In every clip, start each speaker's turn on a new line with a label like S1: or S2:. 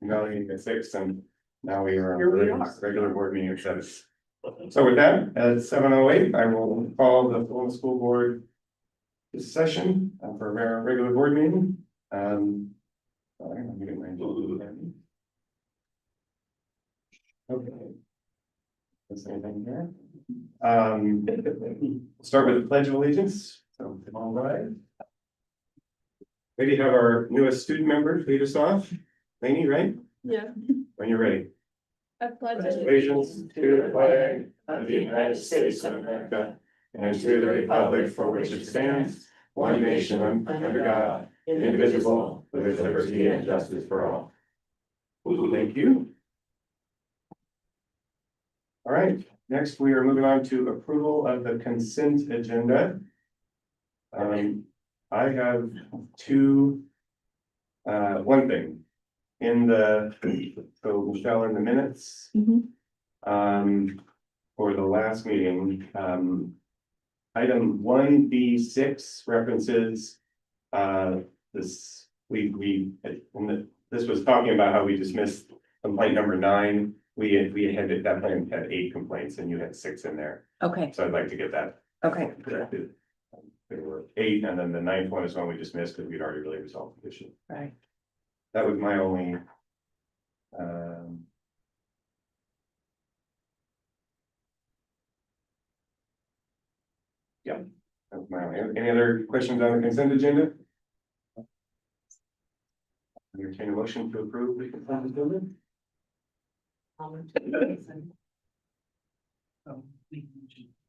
S1: Melanie at 6, and now we are
S2: Here we
S1: on
S2: are.
S1: regular board meeting at 7. So with that, at 7:08, I will call the full school board session for our regular board meeting. Sorry, let me get my agenda. Okay. Is there anything here? Start with the Pledge of Allegiance. So, all right. Ready to have our newest student member lead us off? Lainey, right?
S2: Yeah.
S1: When you're ready.
S2: I pledge
S1: Allegiance to the flag of the United States of America and to the republic for which it stands, one nation under God, indivisible, with liberty and justice for all. Thank you. All right, next we are moving on to approval of the consent agenda. I have one thing. In the, so Michelle, in the minutes. For the last meeting, item 1B6 references. This, this was talking about how we dismissed complaint number 9. We had at that point had 8 complaints and you had 6 in there.
S3: Okay,
S1: So I'd like to get that
S3: okay,
S1: corrected. There were 8, and then the 9th one is one we dismissed because we'd already really resolved the issue.
S3: right.
S1: That was my only. Yeah, that was my only. Any other questions on the consent agenda? Entertain a motion to approve the consent agenda?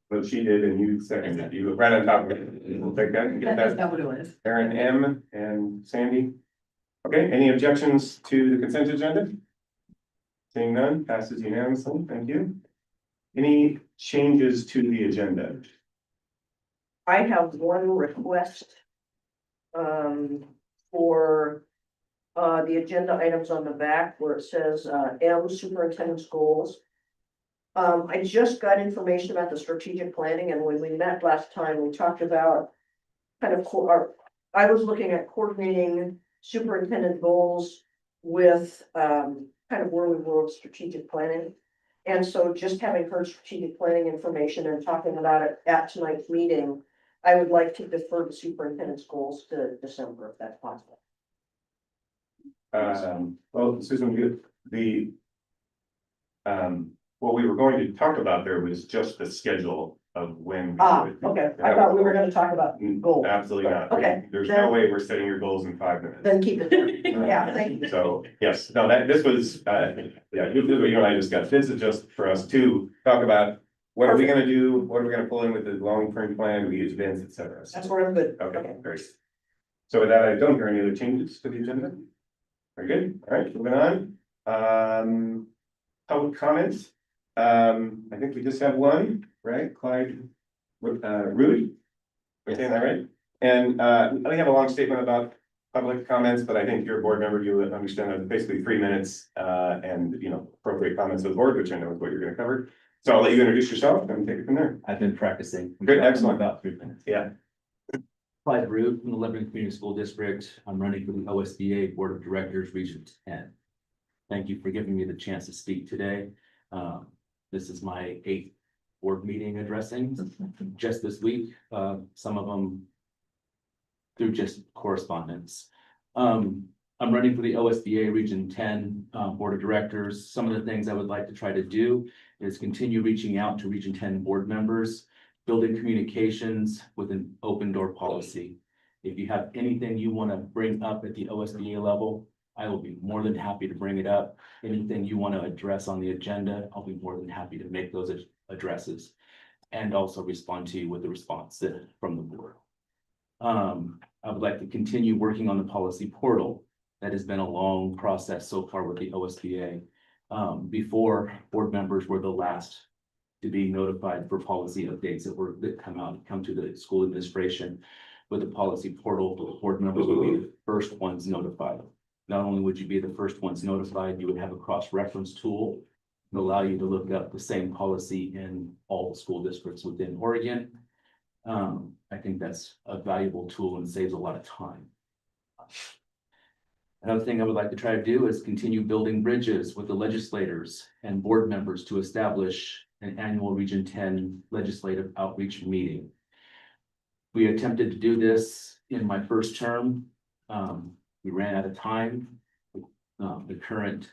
S1: Well, she did, and you seconded. You right on top of it. We'll take that and get that.
S2: what it was.
S1: Aaron M. and Sandy. Okay, any objections to the consent agenda? Seeing none, passes unanimously. Thank you. Any changes to the agenda?
S2: I have one request. For. The agenda items on the back where it says, M superintendent's goals. I just got information about the strategic planning, and when we met last time, we talked about. Kind of, I was looking at coordinating superintendent goals with, kind of where we were with strategic planning. And so just having heard strategic planning information and talking about it at tonight's meeting, I would like to defer the superintendent's goals to December, if that's possible.
S1: Well, Susan, what we were going to talk about there was just the schedule of when.
S2: Okay, I thought we were gonna talk about goals.
S1: Absolutely not.
S2: Okay,
S1: There's
S2: then-
S1: no way we're setting your goals in 5 minutes.
S2: Then keep it there. Yeah, thank you.
S1: So, yes, no, this was, yeah, you and I discussed, this is just for us to talk about. What are we gonna do? What are we gonna pull in with the long-term plan? We use events, et cetera.
S2: That's where I'm good.
S1: Okay, great. So with that, I don't hear any other changes to the agenda. Very good. All right, moving on. Public comments. I think we just have one, right? Clyde, Rudy. Am I saying that right? And we have a long statement about public comments, but I think you're a board member, you would understand that it's basically 3 minutes, and appropriate comments of the board, which I know is what you're gonna cover. So I'll let you introduce yourself and take it from there.
S4: I've been practicing.
S1: Good, excellent.
S4: About 3 minutes.
S1: Yeah.
S4: Clyde Root from the Lebanon Community School District. I'm running for the OSBA Board of Directors, Region 10. Thank you for giving me the chance to speak today. This is my 8th board meeting addressing just this week. Some of them through just correspondence. I'm running for the OSBA Region 10 Board of Directors. Some of the things I would like to try to do is continue reaching out to Region 10 board members, building communications with an open door policy. If you have anything you want to bring up at the OSBA level, I will be more than happy to bring it up. Anything you want to address on the agenda, I'll be more than happy to make those addresses and also respond to you with a response from the board. I would like to continue working on the policy portal. That has been a long process so far with the OSBA. Before, board members were the last to be notified for policy updates that come to the school administration. With the policy portal, the board members would be the first ones notified. Not only would you be the first ones notified, you would have a cross-reference tool that allow you to look up the same policy in all the school districts within Oregon. I think that's a valuable tool and saves a lot of time. Another thing I would like to try to do is continue building bridges with the legislators and board members to establish an annual Region 10 legislative outreach meeting. We attempted to do this in my first term. We ran out of time. The current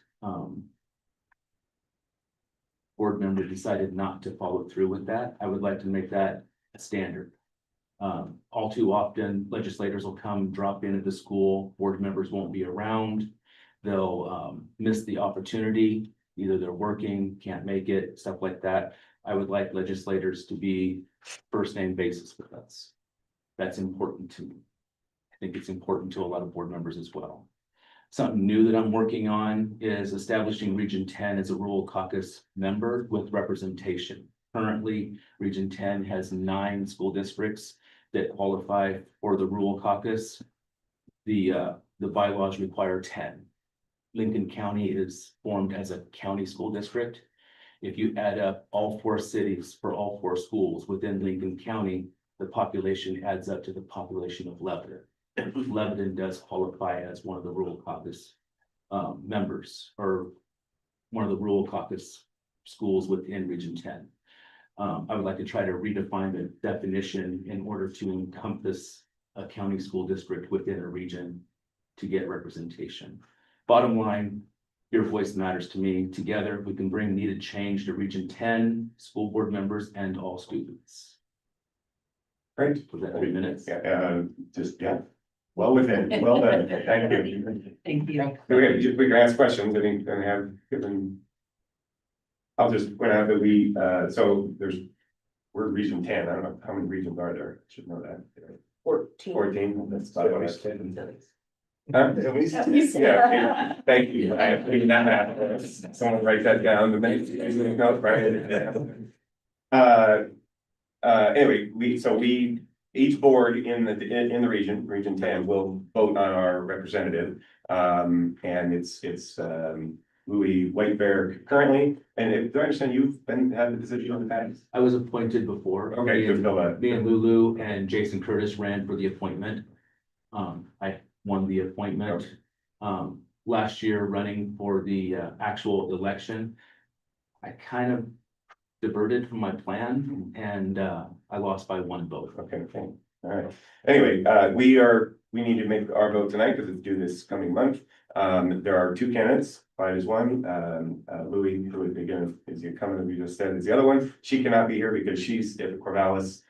S4: board member decided not to follow through with that. I would like to make that a standard. All too often, legislators will come drop in at the school, board members won't be around. They'll miss the opportunity, either they're working, can't make it, stuff like that. I would like legislators to be first name basis with us. That's important to me. I think it's important to a lot of board members as well. Something new that I'm working on is establishing Region 10 as a rural caucus member with representation. Currently, Region 10 has 9 school districts that qualify for the rural caucus. The bylaws require 10. Lincoln County is formed as a county school district. If you add up all 4 cities for all 4 schools within Lincoln County, the population adds up to the population of Lebanon. Lebanon does qualify as one of the rural caucus members, or one of the rural caucus schools within Region 10. I would like to try to redefine the definition in order to encompass a county school district within a region to get representation. Bottom line, your voice matters to me. Together, we can bring needed change to Region 10, school board members, and all students.
S1: Great.
S4: Was that 3 minutes?
S1: Yeah, well within, well done, thank you.
S2: Thank you.
S1: We can ask questions, and have given. I'll just point out that we're Region 10, I don't know, how many regions are there, should know that.
S2: 14.
S1: 14, that's about what I said.
S2: Yeah.
S1: Yeah, thank you, I have to do that, someone write that down, the minutes, anyway, each board in the region 10 will vote on our representative. And it's Louis Whitebear currently, and do I understand you've had the position on the past?
S4: I was appointed before.
S1: Okay,
S4: Me and-
S1: just fill that.
S4: Me and Lulu and Jason Curtis ran for the appointment. I won the appointment. Last year running for the actual election. I kind of diverted from my plan and I lost by 1 vote.
S1: Okay, all right. Anyway, we need to make our vote tonight because it's due this coming month. There are 2 candidates, Clyde is one, Louis, who again is the incumbent, we just said, is the other one. She cannot be here because she's at the Corvallis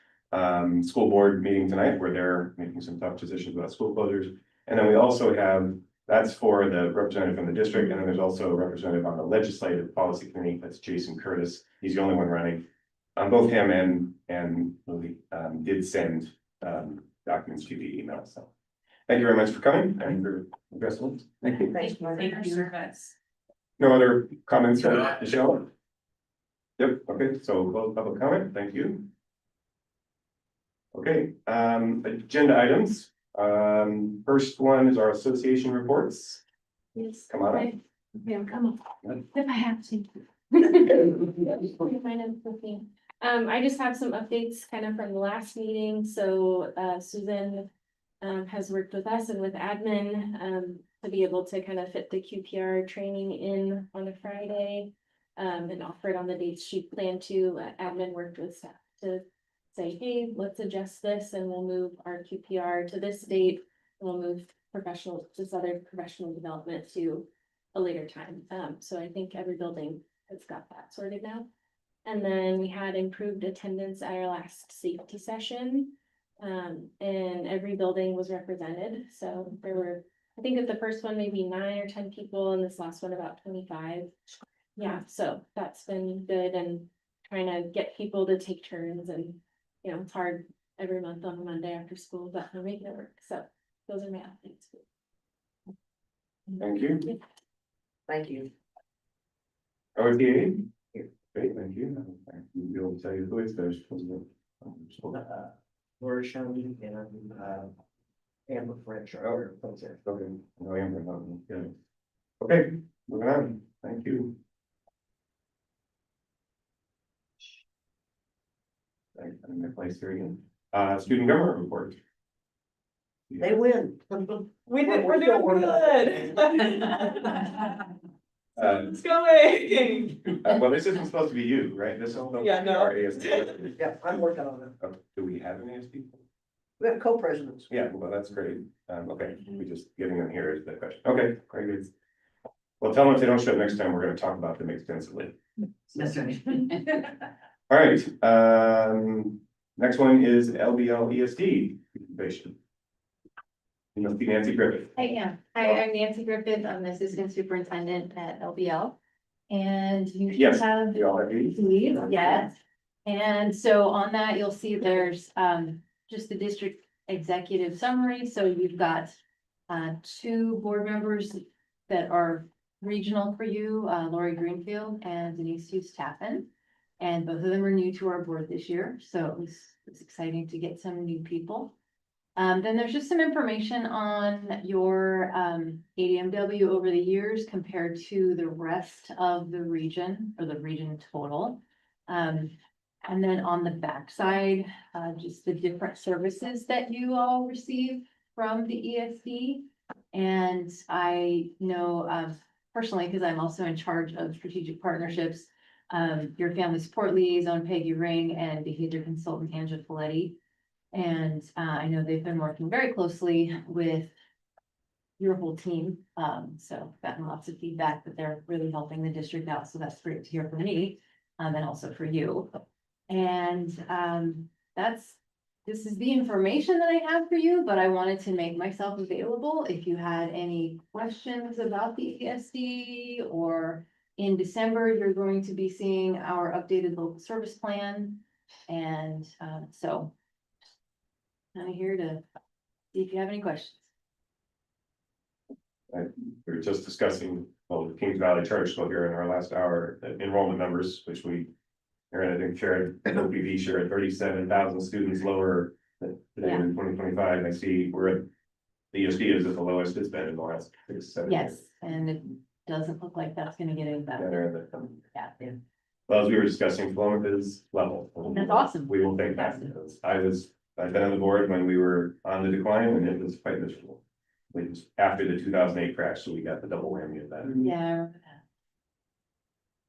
S1: school board meeting tonight, where they're making some tough decisions about school closures. And then we also have, that's for the representative from the district, and then there's also a representative on the legislative policy committee, that's Jason Curtis, he's the only one running. Both him and Louis did send documents to the email, so. Thank you very much for coming and for addressing. Thank you.
S2: Thanks, Mark.
S3: Thank you. Service.
S1: No other comments from Michelle? Yep, okay, so close public comment, thank you. Okay, agenda items. First one is our association reports.
S3: Yes.
S1: Come on up.
S3: Okay, come on, if I have to. My name's Sophie. I just have some updates kind of from the last meeting, so Susan has worked with us and with admin to be able to kind of fit the QPR training in on a Friday and offer it on the dates she planned to. Admin worked with staff to say, hey, let's adjust this and we'll move our QPR to this date. And we'll move this other professional development to a later time. So I think every building has got that sorted now. And then we had improved attendance at our last safety session. And every building was represented. So there were, I think at the first one, maybe 9 or 10 people, and this last one about 25. Yeah, so that's been good, and trying to get people to take turns, and you know, it's hard every month on a Monday after school, but we're making it work. So those are my updates.
S1: Thank you.
S2: Thank you.
S1: OTA? Great, thank you. You'll be able to tell you who it's there.
S5: Laura Shelby and Amber French or
S1: Okay, no, Amber, no, good. Okay, moving on, thank you. I'm in my place here again. Student government report.
S2: They win.
S6: We're
S2: still
S6: doing
S2: working on it.
S6: good.
S1: Uh,
S6: It's going.
S1: Well, this isn't supposed to be you, right? This will.
S6: Yeah, no.
S1: Our ASD.
S2: Yeah, I'm working on it.
S1: Oh, do we have an ASD?
S2: We have co-presidents.
S1: Yeah, well, that's great. Okay, we just getting them here is the question. Okay, very good. Well, tell them if they don't show up next time, we're gonna talk about them extensively.
S5: That's right.
S1: All right, next one is LBL ESD presentation. You must be Nancy Griffith.
S7: I am. Hi, I'm Nancy Griffith. I'm the Assistant Superintendent at LBL. And you should
S1: Yes.
S7: have
S1: We all have these?
S7: these, yes. And so on that, you'll see there's just the district executive summary. So you've got two board members that are regional for you, Lori Greenfield and Denise Hughes Taffen. And both of them are new to our board this year, so it's exciting to get some new people. Then there's just some information on your ADMW over the years compared to the rest of the region or the region total. And then on the backside, just the different services that you all receive from the ESD. And I know personally, because I'm also in charge of strategic partnerships, your family support liaison, Peggy Ring, and behavior consultant, Angela Folletti. And I know they've been working very closely with your whole team. So gotten lots of feedback that they're really helping the district out. So that's great to hear from me, and also for you. And this is the information that I have for you, but I wanted to make myself available if you had any questions about the ESD, or in December, you're going to be seeing our updated local service plan. And so I'm here to see if you have any questions.
S1: We were just discussing, well, the Kings Valley Charter School here in our last hour, the enrollment numbers, which we. Aaron, I think shared, OPV shared 37,000 students lower than today in 2025. I see we're at, the ESD is at the lowest it's been in the last 6-7 years.
S7: Yes, and it doesn't look like that's gonna get any
S1: Yeah,
S7: better.
S1: they're at the-
S7: Yeah.
S1: Well, as we were discussing, Philomath is level.
S7: That's awesome.
S1: We will take that, because I've been on the board when we were on the decline, and it was quite miserable. It was after the 2008 crash, so we got the double whammy of that.
S7: Yeah, I remember that.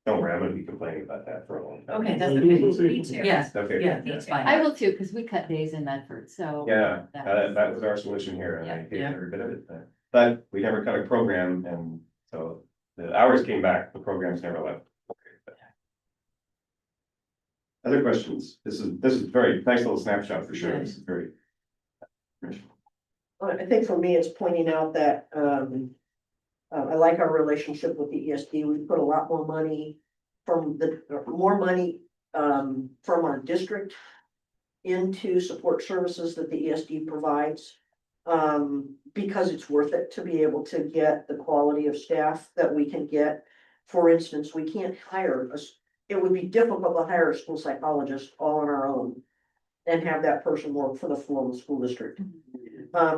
S1: Don't worry, I'm gonna be complaining about that for a long time.
S6: Okay, that's.
S5: Me too.
S6: Yes,
S1: Okay.
S6: yeah, that's fine.
S7: I will too, because we cut days in Medford, so.
S1: Yeah, that was our solution here, and I
S7: Yeah.
S1: hated every bit of it, but we never cut a program, and so the hours came back, the programs never left. Other questions? This is very nice little snapshot for sure, this is very.
S2: I think for me, it's pointing out that, I like our relationship with the ESD. We put a lot more money from from our district into support services that the ESD provides. Because it's worth it to be able to get the quality of staff that we can get. For instance, we can't hire it would be difficult to hire a school psychologist all on our own and have that person work for the Florida School District.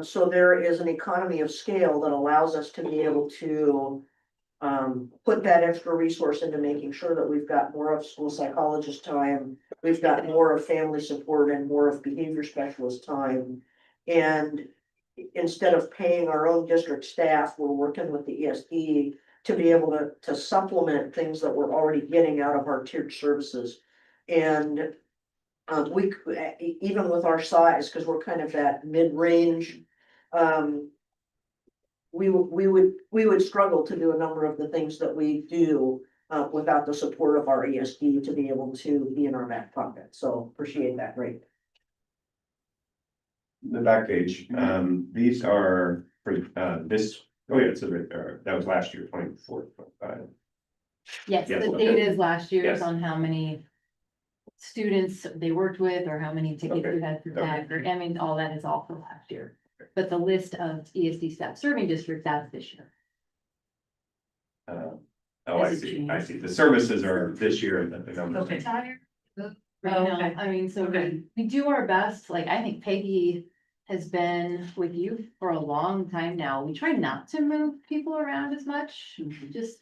S2: So there is an economy of scale that allows us to be able to put that extra resource into making sure that we've got more of school psychologist time, we've got more of family support and more of behavior specialist time. And instead of paying our own district staff, we're working with the ESD to be able to supplement things that we're already getting out of our tiered services. And we, even with our size, because we're kind of that mid-range, we would struggle to do a number of the things that we do without the support of our ESD to be able to be in our back pocket. So appreciate that, great.
S1: The back page, these are for this, oh yeah, it's right there, that was last year, 24, 25.
S7: Yes,
S1: Yes,
S7: the
S1: okay.
S7: data is last year's
S1: Yes.
S7: on how many students they worked with, or how many tickets
S1: Okay.
S7: you had for
S1: Okay.
S7: tag, or, I mean, all that is all for last year. But the list of ESD staff serving districts, that's this year.
S1: Oh, I see, the services are this year, and the numbers.
S6: Okay.
S7: Right
S6: Oh,
S7: now,
S6: okay.
S7: I mean, so
S6: Okay.
S7: we do our best, like, I think Peggy has been with you for a long time now. We try not to move people around as much, just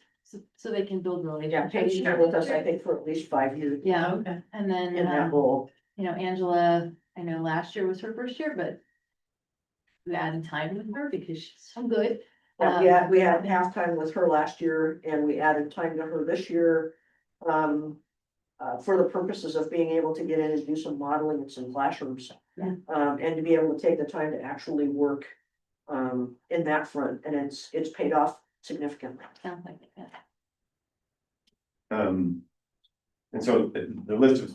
S7: so they can build
S2: Yeah,
S7: relationships.
S2: Peggy's been with us, I think, for at least 5 years
S7: Yeah,
S6: Okay.
S7: and then,
S2: in that role.
S7: you know, Angela, I know last year was her first year, but we added time with her because she's so good.
S2: We had halftime with her last year and we added time to her this year. For the purposes of being able to get in and do some modeling in some classrooms.
S7: Yeah.
S2: And to be able to take the time to actually work, in that front, and it's paid off significantly.
S7: Sounds like it, yeah.
S1: And so the list of,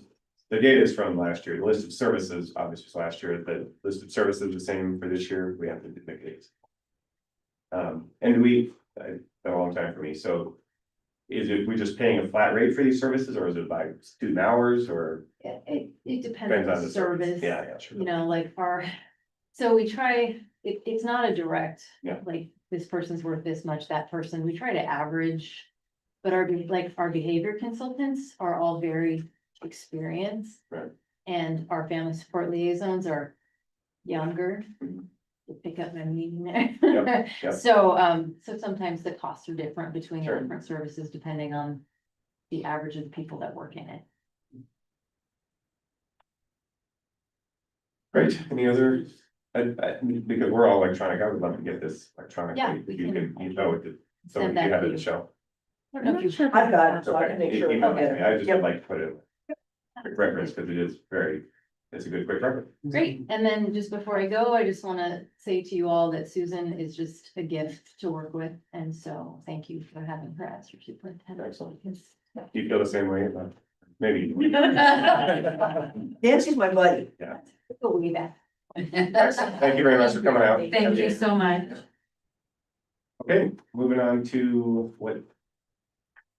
S1: the data is from last year, the list of services, obviously was last year, the list of services the same for this year, we have to make it. And a long time for me, so is it, we just paying a flat rate for these services, or is it by student hours, or?
S7: It depends
S1: Depends
S7: on
S1: on
S7: the
S1: the
S7: service.
S1: Yeah, sure.
S7: You know, like so we try, it's not a direct.
S1: Yeah.
S7: Like, this person's worth this much, that person, we try to average. But our behavior consultants are all very experienced.
S1: Right.
S7: And our family support liaisons are younger.
S1: Mhm.
S7: To pick up my meaning there.
S1: Yep.
S7: So sometimes the costs are different between the
S1: Sure.
S7: different services depending on the average of the people that work in it.
S1: Great, any other, because we're all electronic, I would love to get this electronically.
S7: Yeah, we
S1: You
S7: can-
S1: can, you know, so
S7: Send
S1: you
S7: that
S1: have
S7: to
S1: it
S7: you.
S1: to show.
S7: I don't know if you.
S2: I've got it, so I
S1: Okay,
S2: can make sure.
S1: email it to me. I just
S2: Yep.
S1: would like to put it, quick reference, because it is it's a good quick reference.
S7: Great, and then just before I go, I just wanna say to you all that Susan is just a gift to work with, and so thank you for having her as your superintendent.
S1: Excellent. Do you feel the same way about, maybe?
S2: Nancy's my buddy.
S1: Yeah.
S7: Go way back.
S1: Thank you very much for coming out.
S7: Thank you so much.
S1: Okay, moving on to what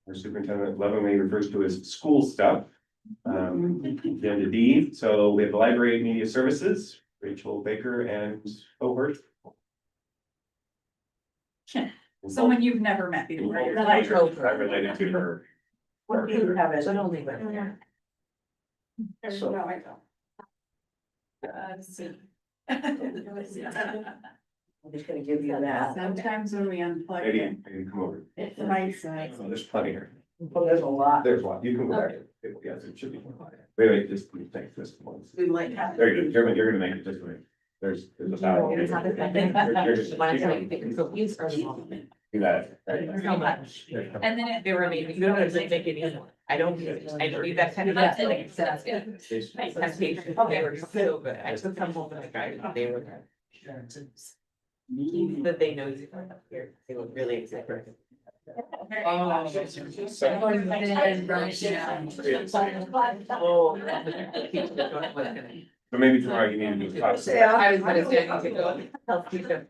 S1: our superintendent lovingly refers to as school stuff. Agenda D, so we have the library media services, Rachel Baker and Hobart.
S6: Someone you've never met before. You're
S1: I'm
S6: like,
S1: related to her.
S2: What do you have as?
S6: don't leave it.
S2: So-
S6: No, I don't.
S2: I'm just gonna give you that.
S6: Sometimes when we unplug
S1: Maybe,
S6: it,
S1: maybe come over.
S6: it's nice.
S1: Oh, there's plenty here.
S2: Well, there's a lot.
S1: There's one, you can go back. Yes, it should be. Wait, just take this one.
S6: We might have.
S1: There you go, you're gonna make it just right. There's a thousand. You're just- Do that.
S8: So much. And then they were amazing. You don't have to make it easy. I don't need that kind of.
S7: Yeah.
S8: Temptation. They were so good. I took them home and I tried it. They were. That they know you from up here. They were really excited. Oh.
S1: So maybe tomorrow you need to do. top.
S2: Yeah.
S8: I was gonna say I need to go. Help teach them.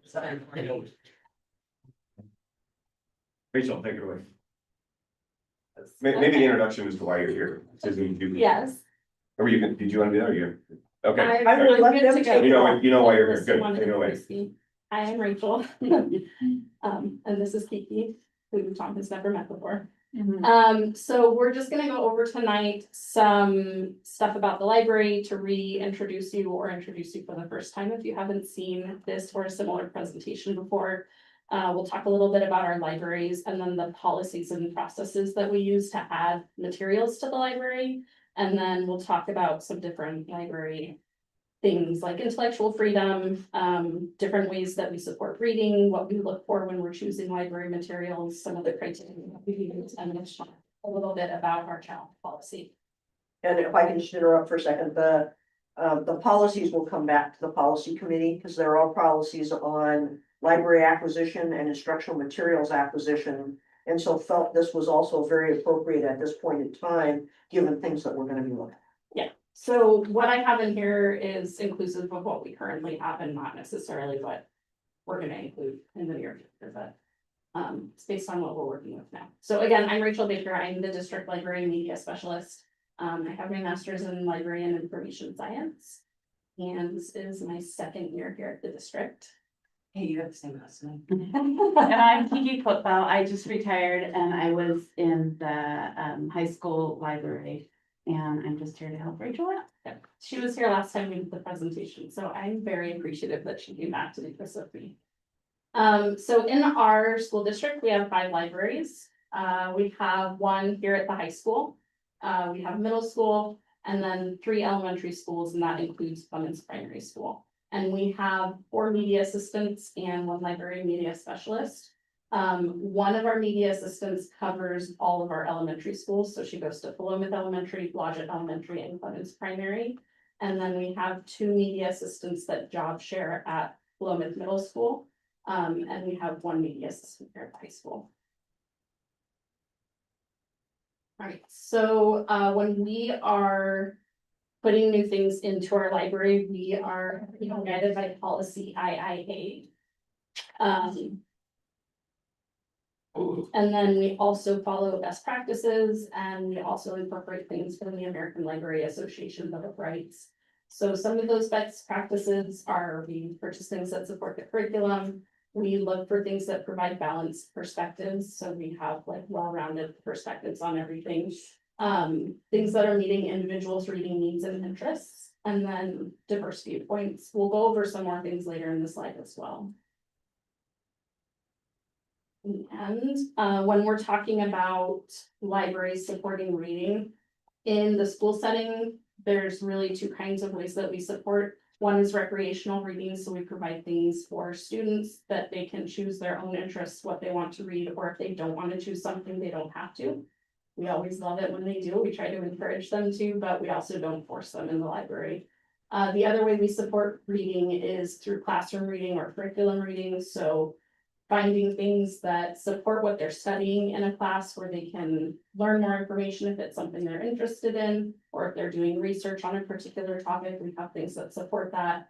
S1: Rachel, take it away. Maybe the introduction as to why you're here. Susan, you.
S3: Yes.
S1: Or you can, did you want to do that or you? Okay.
S2: I would let
S3: good
S2: them
S3: to
S2: take
S3: go.
S2: it.
S1: You know why you're here.
S3: Melissa
S1: Good.
S3: wanted
S1: Take it
S3: to
S1: away.
S3: introduce me. I am Rachel. And this is Kiki, who Tom has never met before. So we're just gonna go over tonight some stuff about the library to reintroduce you or introduce you for the first time if you haven't seen this or a similar presentation before. We'll talk a little bit about our libraries and then the policies and processes that we use to add materials to the library. And then we'll talk about some different library things like intellectual freedom, different ways that we support reading, what we look for when we're choosing library materials, some of the criteria that we use, and then talk a little bit about our child policy.
S2: And if I can just interrupt for a second, the policies will come back to the policy committee, because there are all policies on library acquisition and instructional materials acquisition. And so felt this was also very appropriate at this point in time, given things that we're gonna be looking at.
S3: So what I have in here is inclusive of what we currently have and not necessarily what we're gonna include in the near future, but it's based on what we're working with now. So again, I'm Rachel Baker. I'm the district library media specialist. I have my master's in library and information science. And this is my second year here at the district.
S8: Hey, you have the same last name.
S9: And I'm Kiki Football. I just retired and I was in the high school library. And I'm just here to help Rachel out.
S3: She was here last time we did the presentation, so I'm very appreciative that she came back to do this with me. So in our school district, we have 5 libraries. We have one here at the high school. We have middle school and then 3 elementary schools, and that includes Clemens Primary School. And we have 4 media assistants and 1 library media specialist. One of our media assistants covers all of our elementary schools, so she goes to Philomath Elementary, Blodgett Elementary, and Clemens Primary. And then we have 2 media assistants that job share at Philomath Middle School. And we have 1 media assistant here at the high school. All right, so when we are putting new things into our library, we are guided by policy IIA. And then we also follow best practices, and we also incorporate things from the American Library Association Bill of Rights. So some of those best practices are we purchase things that support the curriculum. We look for things that provide balanced perspectives, so we have like well-rounded perspectives on everything. Things that are meeting individuals' reading needs and interests, and then diverse viewpoints. We'll go over some more things later in the slide as well. And when we're talking about libraries supporting reading in the school setting, there's really 2 kinds of ways that we support. One is recreational reading, so we provide things for students that they can choose their own interests, what they want to read, or if they don't want to choose something, they don't have to. We always love it when they do. We try to encourage them to, but we also don't force them in the library. The other way we support reading is through classroom reading or curriculum reading, so finding things that support what they're studying in a class where they can learn more information if it's something they're interested in, or if they're doing research on a particular topic, we have things that support that.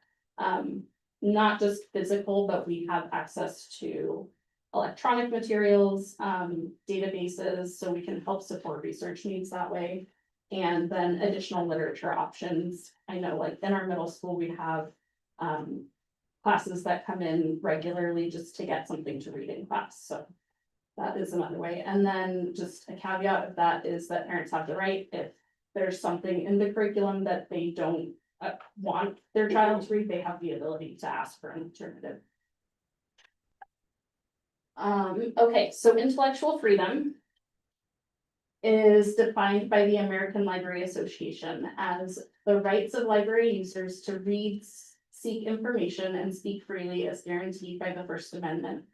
S3: Not just physical, but we have access to electronic materials, databases, so we can help support research needs that way. And then additional literature options. I know like in our middle school, we have classes that come in regularly just to get something to read in class, so that is another way. And then just a caveat of that is that parents have the right, if there's something in the curriculum that they don't want their child to read, they have the ability to ask for an alternative. Okay, so intellectual freedom is defined by the American Library Association as the rights of library users to read, seek information, and speak freely as guaranteed by the First Amendment.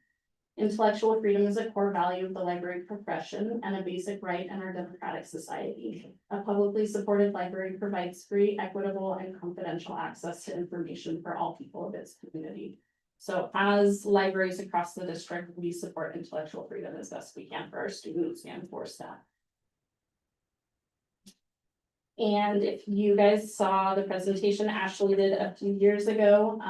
S3: Intellectual freedom is a core value of the library profession and a basic right in our democratic society. A publicly supported library provides free, equitable, and confidential access to information for all people of its community. So as libraries across the district, we support intellectual freedom as best we can for our students and for staff. And if you guys saw the presentation Ashley did a few years ago,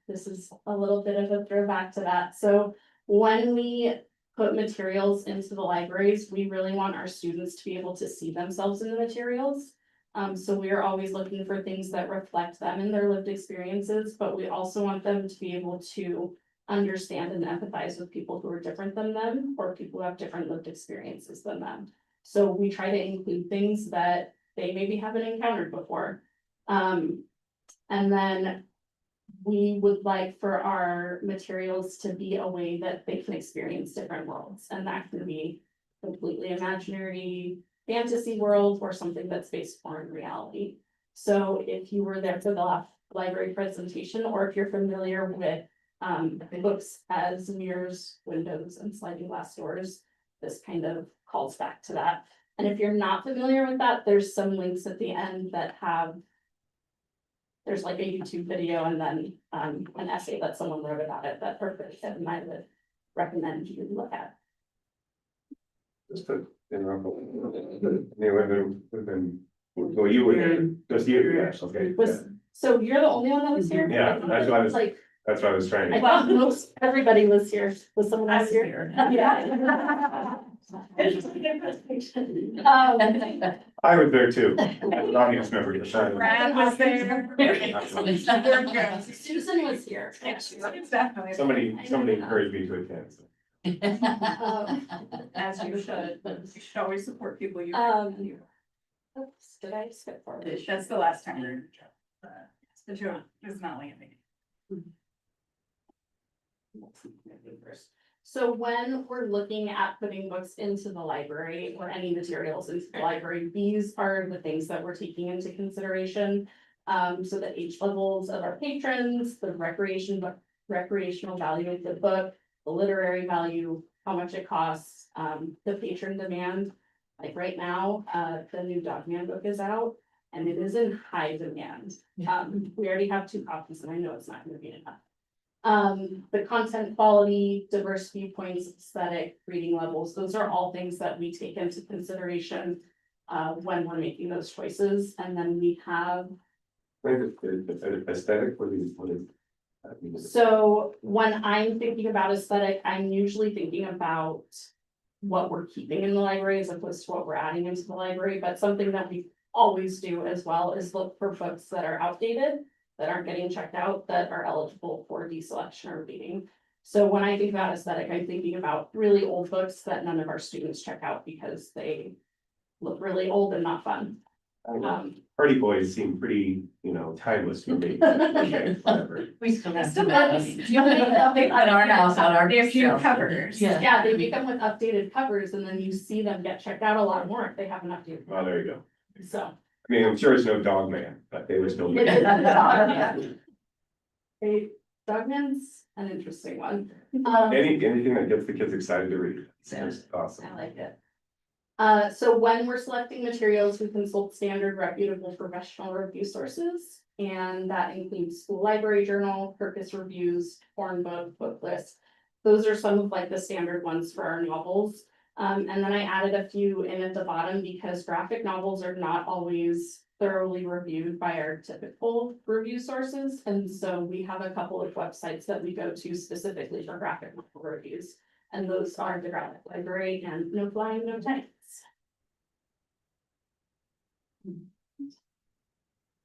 S3: this is a little bit of a throwback to that. So when we put materials into the libraries, we really want our students to be able to see themselves in the materials. So we are always looking for things that reflect them in their lived experiences, but we also want them to be able to understand and empathize with people who are different than them, or people who have different lived experiences than them. So we try to include things that they maybe haven't encountered before. And then we would like for our materials to be a way that they can experience different worlds, and that can be completely imaginary fantasy world or something that's based more in reality. So if you were there for the library presentation, or if you're familiar with books as mirrors, windows, and sliding glass doors, this kind of calls back to that. And if you're not familiar with that, there's some links at the end that have, there's like a YouTube video and then an essay that someone wrote about it that perfect, and I would recommend you look at.
S1: Just to interrupt. Well, you were there, just you, yes, okay.
S3: So you're the only one that was here?
S1: Yeah, that's what I was-
S3: Like,
S1: That's what I was trying
S3: I
S1: to.
S3: thought most, everybody was here. Was someone else here? Yeah.
S1: I was there too. As an audience member.
S6: Brad was there.
S3: Susan was here.
S6: Definitely.
S1: Somebody encouraged me to attend. So.
S6: As you should, you should always support people you.
S3: Oops, did I skip forward?
S6: That's the last time. The joke is not landing.
S3: So when we're looking at putting books into the library or any materials into the library, these are the things that we're taking into consideration. So the age levels of our patrons, the recreational value of the book, the literary value, how much it costs, the patron demand. Like right now, the new Dogman book is out and it is in high demand. We already have 2 copies and I know it's not gonna be enough. The content quality, diverse viewpoints, aesthetic, reading levels, those are all things that we take into consideration when we're making those choices. And then we have,
S1: Aesthetic, what is? that mean?
S3: so when I'm thinking about aesthetic, I'm usually thinking about what we're keeping in the library as opposed to what we're adding into the library. But something that we always do as well is look for books that are outdated, that aren't getting checked out, that are eligible for deselection or reading. So when I think about aesthetic, I'm thinking about really old books that none of our students check out because they look really old and not fun.
S1: I don't know. Hardy Boys seem pretty, timeless for me. Okay, whatever.
S8: We still have
S3: Still
S8: to.
S3: have- you only update
S8: On our house, on our.
S3: They have new
S8: shelf.
S3: covers.
S8: Yeah.
S3: Yeah, they make them with updated covers and then you see them get checked out a lot more if they have an updated.
S1: Well, there you go.
S3: So.
S1: I mean, I'm sure it's no Dogman, but they were still.
S3: Dogman's an interesting one.
S1: Anything that gets the kids excited to read. It's awesome.
S3: I like it. So when we're selecting materials, we consult standard reputable professional review sources. And that includes School Library Journal, Kirkus Reviews, Horn Book, Book List. Those are some of like the standard ones for our novels. And then I added a few in at the bottom because graphic novels are not always thoroughly reviewed by our typical review sources. And so we have a couple of websites that we go to specifically for graphic novel reviews. And those are the Graphic Library and No Flying, No Tanks.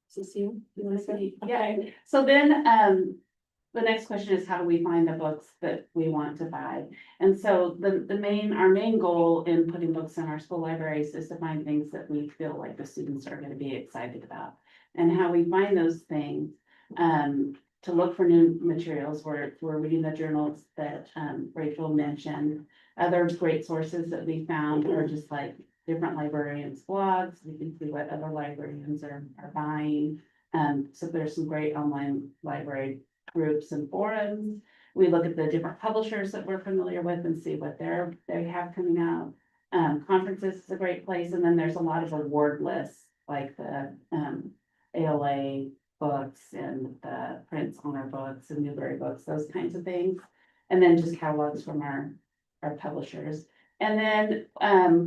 S3: Is this you? You wanna say?
S9: Yeah, so then, the next question is how do we find the books that we want to buy? And so our main goal in putting books in our school libraries is to find things that we feel like the students are gonna be excited about. And how we find those things, to look for new materials, we're reading the journals that, Rachel mentioned. Other great sources that we found are just like different librarians' blogs, we can see what other librarians are buying. So there's some great online library groups and forums. We look at the different publishers that we're familiar with and see what they have coming out. Conferences is a great place, and then there's a lot of award lists, like the ALA books and the Prince Honor books and Newbery books, those kinds of things. And then just catalogs from our publishers. And then,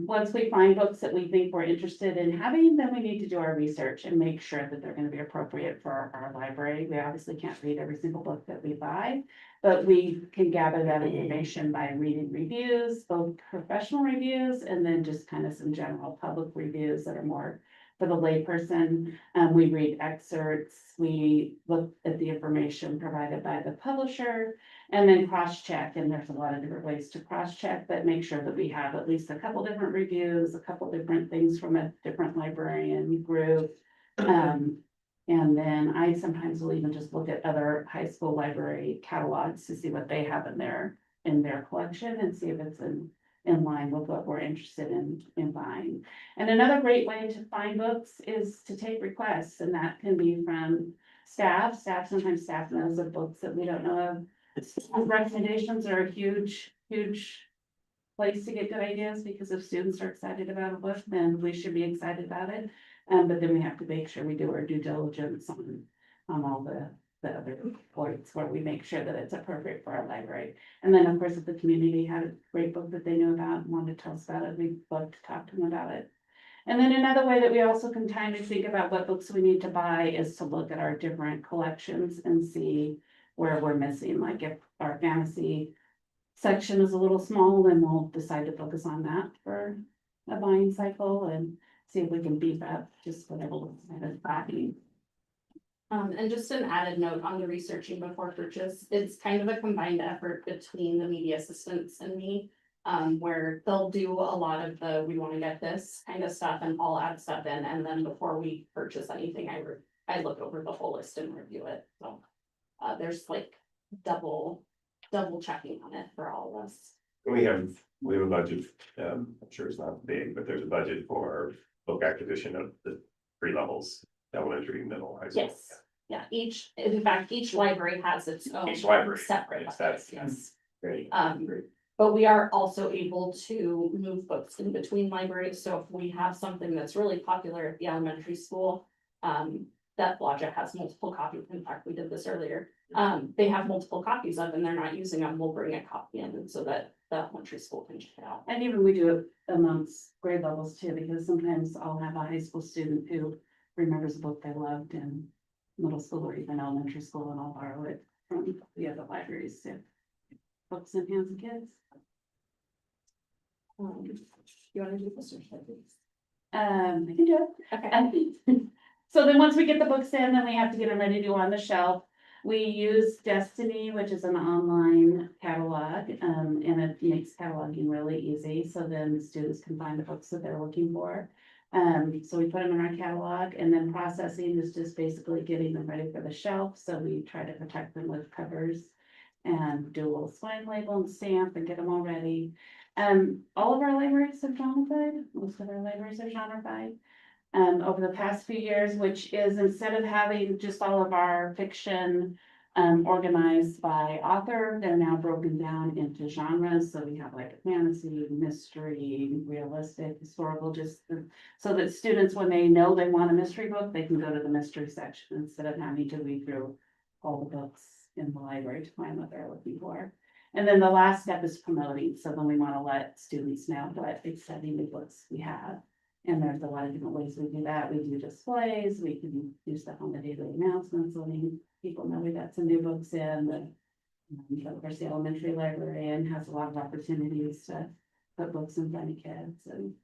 S9: once we find books that we think we're interested in having, then we need to do our research and make sure that they're gonna be appropriate for our library. We obviously can't read every single book that we buy, but we can gather that information by reading reviews, both professional reviews, and then just kind of some general public reviews that are more for the layperson. We read excerpts, we look at the information provided by the publisher, and then cross-check, and there's a lot of different ways to cross-check, but make sure that we have at least a couple different reviews, a couple different things from a different librarian group. And then I sometimes will even just look at other high school library catalogs to see what they have in their collection and see if it's in line with what we're interested in buying. And another great way to find books is to take requests, and that can be from staff. Sometimes staff knows of books that we don't know of. Recommendations are a huge place to get good ideas, because if students are excited about a book, then we should be excited about it. But then we have to make sure we do our due diligence on all the other points where we make sure that it's appropriate for our library. And then, of course, if the community had a great book that they knew about and wanted to tell us about it, we'd love to talk to them about it. And then another way that we also can kind of think about what books we need to buy is to look at our different collections and see where we're missing. Like if our fantasy section is a little small, then we'll decide to focus on that for a buying cycle and see if we can beef up just whatever looks kind of lacking.
S3: And just an added note on the researching before purchase, it's kind of a combined effort between the media assistants and me. Where they'll do a lot of the, we want to get this kind of stuff, and I'll add stuff in, and then before we purchase anything, I look over the whole list and review it, so. There's like double checking on it for all of us.
S1: We have a budget, I'm sure it's not big, but there's a budget for book acquisition of the 3 levels. elementary, middle, high school.
S3: Yes, yeah, in fact, each library has its own.
S1: Each library,
S3: Separate.
S1: yes, that's-
S3: yes.
S1: Great.
S3: But we are also able to move books in between libraries, so if we have something that's really popular at the elementary school. That Blodgett has multiple copies, in fact, we did this earlier, they have multiple copies of and they're not using them, we'll bring a copy in so that the elementary school can check it out.
S9: And even we do it amongst grade levels too, because sometimes I'll have a high school student who remembers a book they loved in middle school or even elementary school, and I'll borrow it from the other libraries too. Books in hands of kids.
S3: You wanna do this or should I do this?
S9: I can do it.
S3: Okay.
S9: So then once we get the books in, then we have to get them ready to go on the shelf. We use Destiny, which is an online catalog, and it makes cataloging really easy, so then students can find the books that they're looking for. So we put them in our catalog, and then processing is just basically getting them ready for the shelf, so we try to protect them with covers. And do a little swag label and stamp and get them all ready. All of our libraries are genrefied, most of our libraries are genrefied. Over the past few years, which is instead of having just all of our fiction organized by author, they're now broken down into genres. So we have like fantasy, mystery, realistic, historical, so that students, when they know they want a mystery book, they can go to the mystery section instead of having to read through all the books in the library to find what they're looking for. And then the last step is promoting. So then we want to let students know what exciting new books we have. And there's a lot of different ways we do that. We do displays, we can do stuff on the daily announcements, letting people know we got some new books in. Of course, the elementary librarian has a lot of opportunities to put books in front of kids and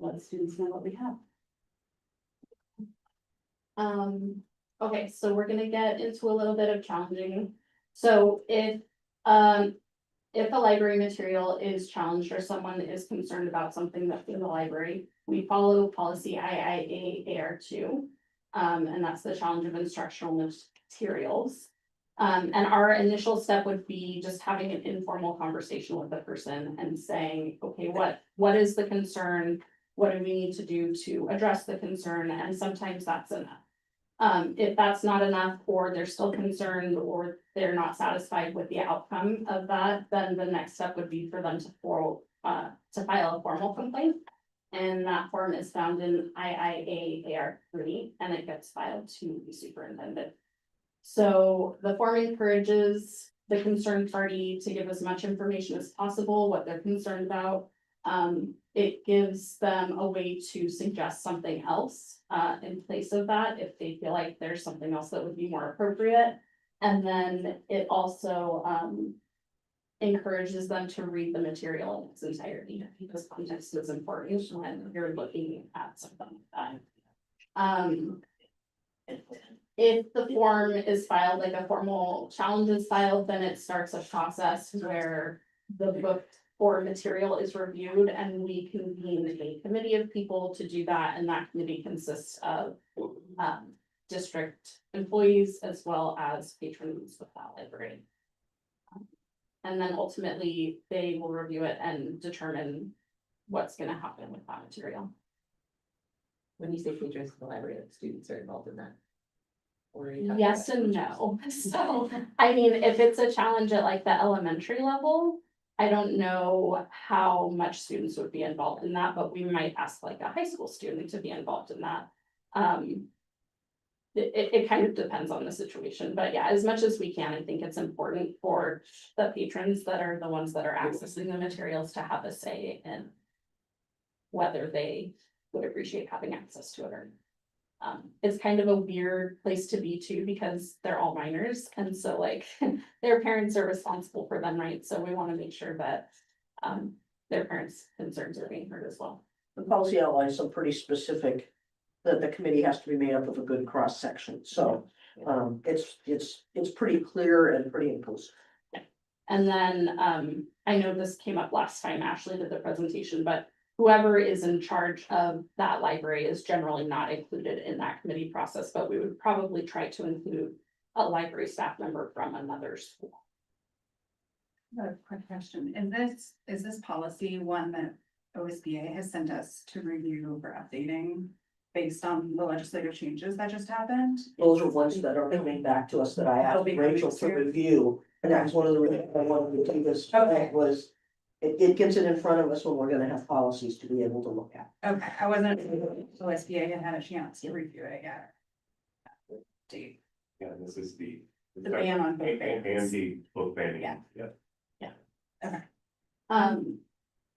S9: let students know what we have.
S3: Okay, so we're gonna get into a little bit of challenging. So if a library material is challenged or someone is concerned about something that's in the library, we follow policy IIA AR2. And that's the challenge of instructional materials. And our initial step would be just having an informal conversation with the person and saying, okay, what is the concern? What do we need to do to address the concern? And sometimes that's enough. If that's not enough, or they're still concerned, or they're not satisfied with the outcome of that, then the next step would be for them to file a formal complaint. And that form is found in IIA AR3, and it gets filed to the superintendent. So the form encourages the concerned party to give as much information as possible, what they're concerned about. It gives them a way to suggest something else in place of that if they feel like there's something else that would be more appropriate. And then it also encourages them to read the material in its entirety, because context is important when you're looking at something like that. If the form is filed, like a formal challenge is filed, then it starts a process where the book or material is reviewed, and we convene a committee of people to do that, and that committee consists of district employees as well as patrons of that library. And then ultimately, they will review it and determine what's gonna happen with that material.
S8: When you say patrons of the library, like students are involved in that? Or are you talking
S3: Yes
S8: about-
S3: and no. So, I mean, if it's a challenge at like the elementary level, I don't know how much students would be involved in that, but we might ask like a high school student to be involved in that. It kind of depends on the situation, but yeah, as much as we can, I think it's important for the patrons that are the ones that are accessing the materials to have a say in whether they would appreciate having access to it or not. It's kind of a weird place to be too, because they're all minors, and so like their parents are responsible for them, right? So we want to make sure that their parents' concerns are being heard as well.
S2: The policy outlines some pretty specific, that the committee has to be made up of a good cross section, so it's pretty clear and pretty inclusive.
S3: And then I know this came up last time Ashley did the presentation, but whoever is in charge of that library is generally not included in that committee process, but we would probably try to include a library staff member from another school.
S6: A quick question, is this policy one that OSBA has sent us to review for updating? based on the legislative changes that just happened.
S2: Those are ones that are coming back to us that I
S6: They'll
S2: asked
S6: be coming
S2: Rachel to
S6: soon.
S2: review. And that was one of the reasons I wanted to do this,
S6: Okay.
S2: was it gets it in front of us when we're gonna have policies to be able to look at.
S6: Okay, I wasn't, OSBA had a chance to review it yet.
S1: Yeah, this is the.
S6: The ban on book
S1: And
S6: bans.
S1: the book banning.
S6: Yeah.
S1: Yeah.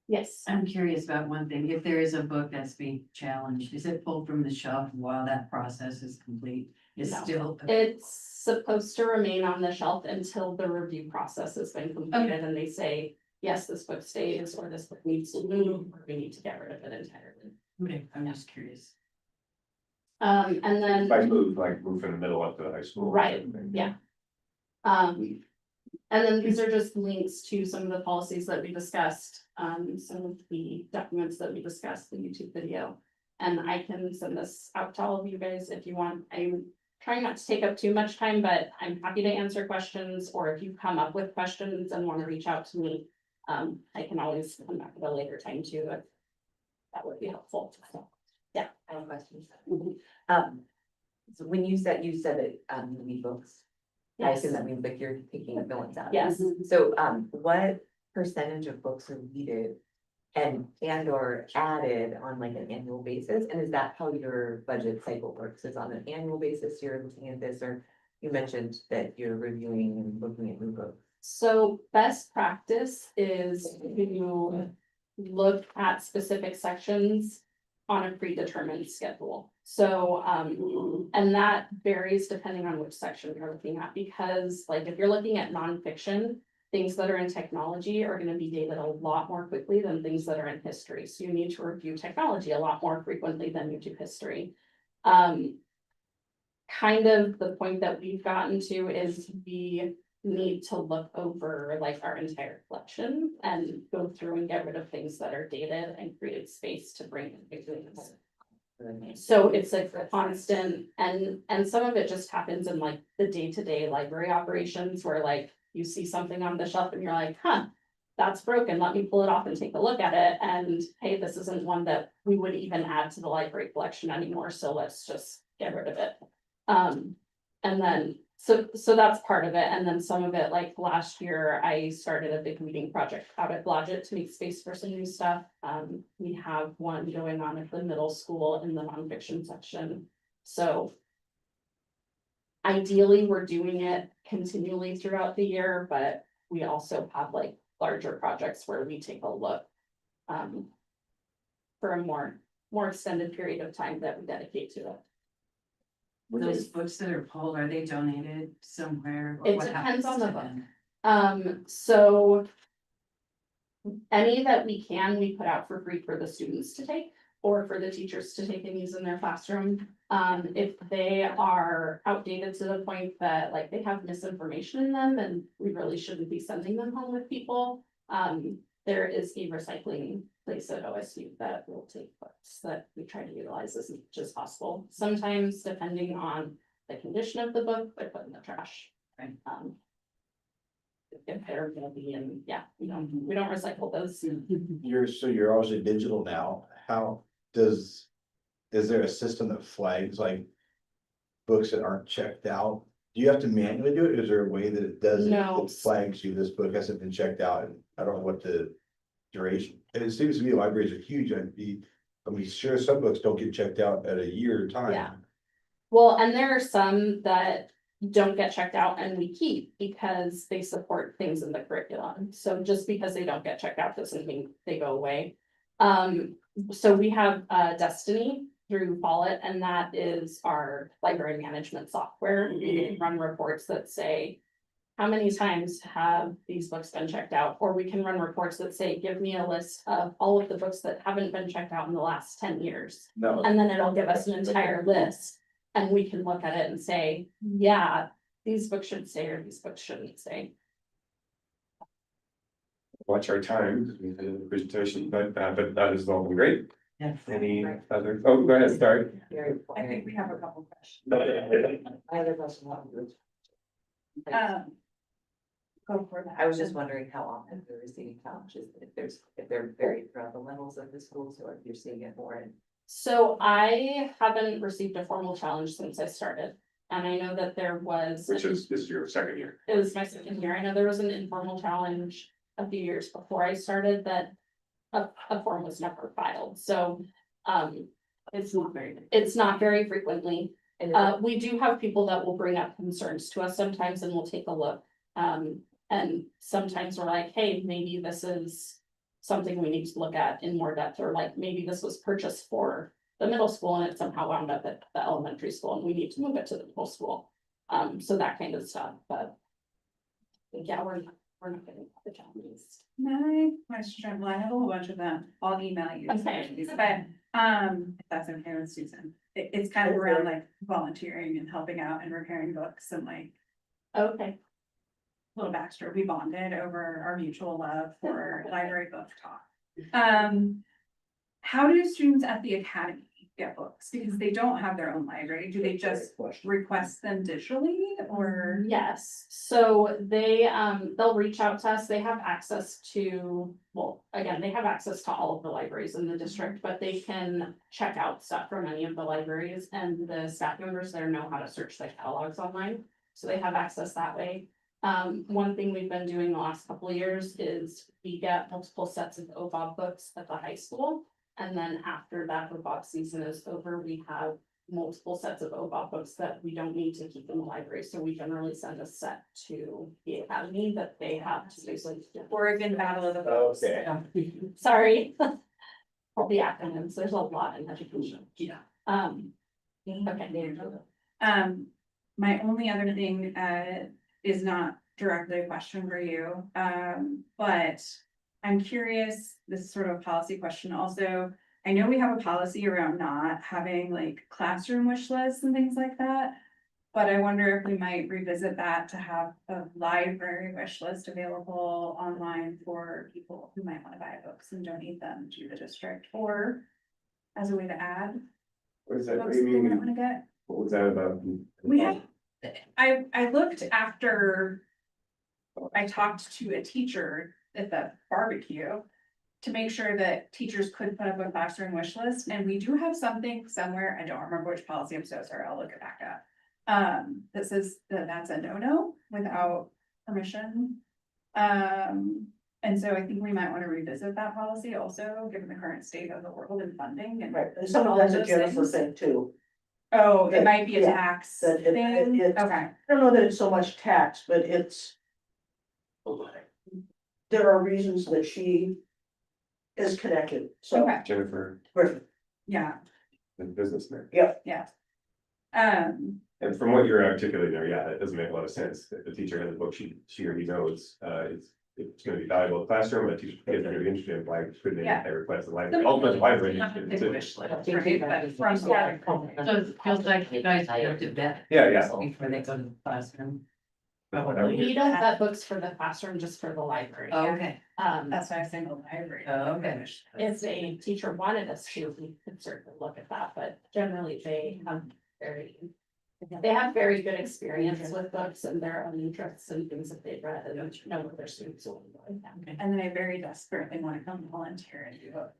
S3: Yes.
S10: I'm curious about one thing. If there is a book that's being challenged, is it pulled from the shelf while that process is complete? It's
S3: No.
S10: still,
S3: It's supposed to remain on the shelf until the review process has been completed and they say, yes, this book stays, or this book needs to move, or we need to get rid of it entirely.
S10: okay, I'm just curious.
S3: And then.
S1: Like move in the middle up to the high school.
S3: Right, yeah. And then these are just links to some of the policies that we discussed, some of the documents that we discussed, the YouTube video. And I can send this out to all of you guys if you want. I'm trying not to take up too much time, but I'm happy to answer questions, or if you come up with questions and want to reach out to me. I can always come back at a later time too, if that would be helpful. So, yeah.
S8: I have questions.
S3: Mhm.
S8: So when you said it, read books, I
S3: Yes.
S8: assume that means like you're taking the ones out.
S3: Yes.
S8: So, what percentage of books are weeded and or added on like an annual basis? And is that how your budget cycle works? Is on an annual basis, you're looking at this, or you mentioned that you're reviewing and looking at new books?
S3: So best practice is to look at specific sections on a predetermined schedule. So, and that varies depending on which section you're looking at, because like if you're looking at nonfiction, things that are in technology are gonna be dated a lot more quickly than things that are in history. So you need to review technology a lot more frequently than you do history. Kind of the point that we've gotten to is we need to look over like our entire collection and go through and get rid of things that are dated and create space to bring in new things. So it's like a constant, and some of it just happens in like the day-to-day library operations where like you see something on the shelf and you're like, huh, that's broken, let me pull it off and take a look at it, and hey, this isn't one that we would even add to the library collection anymore, so let's just get rid of it. And then, so that's part of it, and then some of it, like last year, I started a big reading project out at Blodgett to make space for some new stuff. We have one going on at the middle school in the nonfiction section, so. Ideally, we're doing it continually throughout the year, but we also have like larger projects where we take a look. For a more extended period of time that we dedicate to it.
S10: Those books that are pulled, are they donated somewhere? or
S3: It
S10: what
S3: depends
S10: happens
S3: on the
S10: to
S3: book.
S10: them?
S3: So. Any that we can, we put out for free for the students to take, or for the teachers to take and use in their classroom. If they are outdated to the point that like they have misinformation in them and we really shouldn't be sending them home with people. There is a recycling place at OSU that will take books that we try to utilize as much as possible. Sometimes depending on the condition of the book, they're put in the trash.
S10: Right.
S3: If they're gonna be in, yeah, we don't recycle those.
S11: You're obviously digital now. Is there a system that flags like books that aren't checked out? Do you have to manually do it? Is there a way that it does it?
S3: No.
S11: That flags you, this book hasn't been checked out, and I don't know what the duration, and it seems to me libraries are huge. Sure, some books don't get checked out at a year time.
S3: Yeah. Well, and there are some that don't get checked out and we keep because they support things in the curriculum. So just because they don't get checked out doesn't mean they go away. So we have Destiny through Follett, and that is our library management software. We can run reports that say, how many times have these books been checked out? Or we can run reports that say, give me a list of all of the books that haven't been checked out in the last 10 years.
S11: No.
S3: And then it'll give us an entire list. And we can look at it and say, yeah, these books should stay or these books shouldn't stay.
S1: Watch our time, because we did a presentation, but that has all been great.
S10: Yeah.
S1: Any other, oh, go ahead, start.
S6: I think we have a couple questions.
S2: I have a question.
S6: Go for that.
S8: I was just wondering how often you're receiving challenges, if they're varied throughout the levels of the schools, or if you're seeing it more in
S3: So I haven't received a formal challenge since I started, and I know that there was.
S1: Which is, this is your second year.
S3: It was my second year. I know there was an informal challenge a few years before I started that a form was never filed, so,
S9: It's not very.
S3: it's not very frequently.
S8: And
S3: We do have people that will bring up concerns to us sometimes and we'll take a look. And sometimes we're like, hey, maybe this is something we need to look at in more depth, or like, maybe this was purchased for the middle school and it somehow wound up at the elementary school and we need to move it to the middle school. So that kind of stuff, but yeah, we're not getting the challenges.
S6: My question, well, I have a whole bunch of them, I'll email you.
S3: Okay.
S6: But, if that's okay with Susan, it's kind of around like volunteering and helping out and repairing books and like.
S3: Okay.
S6: Little backstory, we bonded over our mutual love for library book talk. How do students at the academy get books? Because they don't have their own library, do they just request them digitally or?
S3: Yes, so they'll reach out to us, they have access to, well, again, they have access to all of the libraries in the district, but they can check out stuff from any of the libraries, and the staff members there know how to search the catalogs online, so they have access that way. One thing we've been doing the last couple of years is we get multiple sets of OBOB books at the high school. And then after that OBOB season is over, we have multiple sets of OBOB books that we don't need to keep in the library. So we generally send a set to the academy that they have to basically.
S8: Oregon Battle of the Books.
S1: Okay.
S3: Sorry. All the acronyms, there's a lot in education.
S6: Yeah.
S3: Okay.
S6: My only other thing, is not directly a question for you, but I'm curious, this is sort of a policy question also. I know we have a policy around not having like classroom wish lists and things like that. But I wonder if we might revisit that to have a library wish list available online for people who might want to buy books and donate them to the district, or as a way to add
S1: What is that? What
S6: books
S1: do
S6: that
S1: you
S6: they might
S1: mean?
S6: want to get.
S1: What was that about?
S6: We have, I looked after. I talked to a teacher at the barbecue. To make sure that teachers could put up a classroom wish list, and we do have something somewhere, I don't remember which policy, I'm so sorry, I'll look it back up. That says that that's a no-no without permission. And so I think we might want to revisit that policy also, given the current state of the world and funding and.
S2: Right, and some of
S6: all
S2: that's a
S6: those
S2: Jennifer
S6: things.
S2: thing too.
S6: Oh, it might be a
S2: Yeah,
S6: tax
S2: that
S6: thing,
S2: it-
S6: okay.
S2: I don't know that it's so much tax, but it's. There are reasons that she is connected, so.
S6: Okay,
S1: Jennifer,
S2: Griffin.
S6: yeah,
S1: the businessman.
S6: yeah.
S1: And from what you're articulating there, yeah, that doesn't make a lot of sense. If the teacher has a book she or he knows, it's gonna be valuable in the classroom, but teachers kids are gonna be interested in, why couldn't
S6: Yeah.
S1: they request the library? Ultimately, the library.
S10: Not a big
S1: to-
S10: wish list,
S8: Right,
S10: right, but
S8: from-
S10: from- So it feels like you guys have to vet.
S1: Yeah, yeah.
S10: Before they go to the classroom.
S3: We don't have books for the classroom, just for the library.
S10: Oh, okay.
S6: That's why I say the library.
S10: Oh, okay.
S3: If a teacher wanted us to, we could certainly look at that, but generally they have very good experience with books and their own interests and things that they've read and know what their students will enjoy.
S6: And then I very desperately want to come volunteer and do a.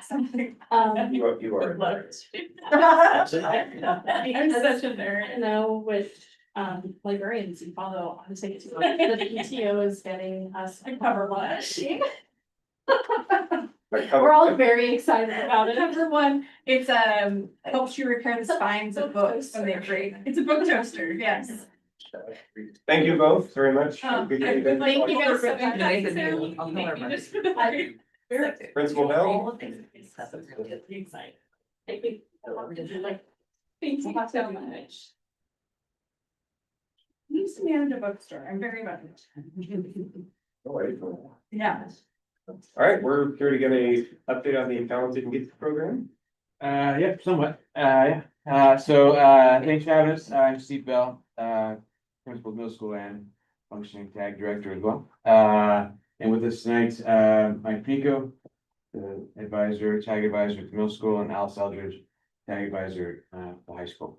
S6: Something.
S1: You are.
S3: I'm such a nerd. Know which librarians you follow on TikTok. The PTO is getting us a cover lunch. We're all very excited about it.
S6: Number one, it's helps you repair the spines of books when they're great. It's a book toaster, yes.
S1: Thank you both very much.
S6: Thank
S3: you guys so much.
S10: Thank you.
S1: Principal Bell.
S3: Excited. Thank you. Thanks so much.
S6: Needs to manage a bookstore, I'm very much. Yeah.
S1: All right, we're here to get a update on the Talented and Gifted program.
S12: Yep, somewhat, yeah, thanks for having us, I'm Steve Bell, principal of middle school and functioning tag director as well. And with us tonight, Mike Pico, the advisor, tag advisor at the middle school, and Alice Eldridge, tag advisor, at the high school.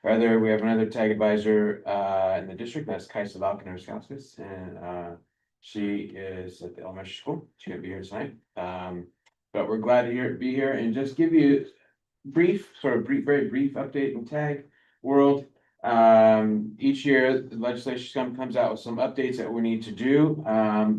S12: Further, we have another tag advisor, in the district, that's Kaisa Valkener-Skauskas, and, she is at the elementary school, she can't be here tonight. But we're glad to be here and just give you very brief update in tag world. Each year, the legislation comes out with some updates that we need to do.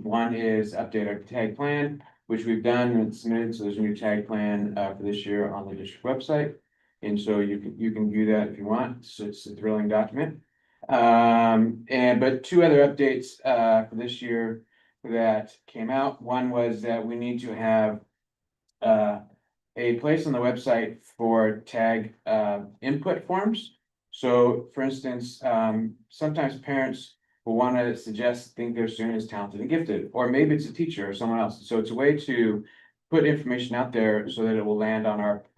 S12: One is update our tag plan, which we've done and submitted. So there's a new tag plan for this year on the district website. And so you can view that if you want. So it's a thrilling document. But two other updates for this year that came out. One was that we need to have a place on the website for tag input forms. So for instance, sometimes parents will want to think their student is talented and gifted, or maybe it's a teacher or someone else. So it's a way to put information out there so that it will land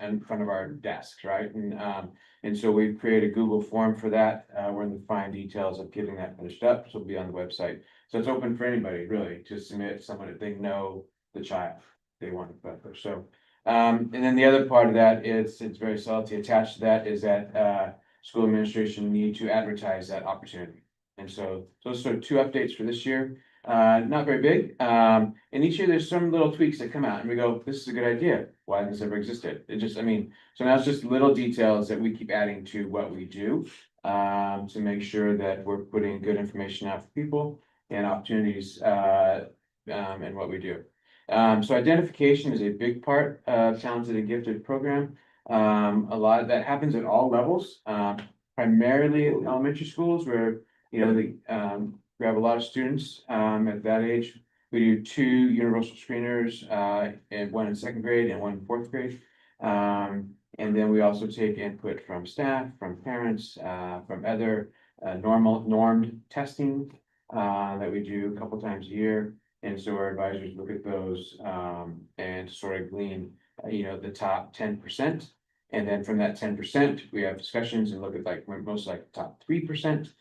S12: in front of our desks, right? And so we've created a Google form for that. We're in the fine details of getting that finished up. So it'll be on the website. So it's open for anybody really to submit someone if they know the child they want to put there. So and then the other part of that is, it's very subtly attached to that, is that school administration need to advertise that opportunity. And so those are sort of two updates for this year. Not very big. And each year there's some little tweaks that come out and we go, this is a good idea. Why has this ever existed? So now it's just little details that we keep adding to what we do to make sure that we're putting good information out for people and opportunities in what we do. So identification is a big part of Talented and Gifted program. A lot of that happens at all levels, primarily in elementary schools where, we have a lot of students at that age. We do 2 universal screeners, and one in 2nd grade and one in 4th grade. And then we also take input from staff, from parents, from other normed testing that we do a couple times a year. And so our advisors look at those and sort of glean, the top 10%. And then from that 10%, we have discussions and look at the top 3%.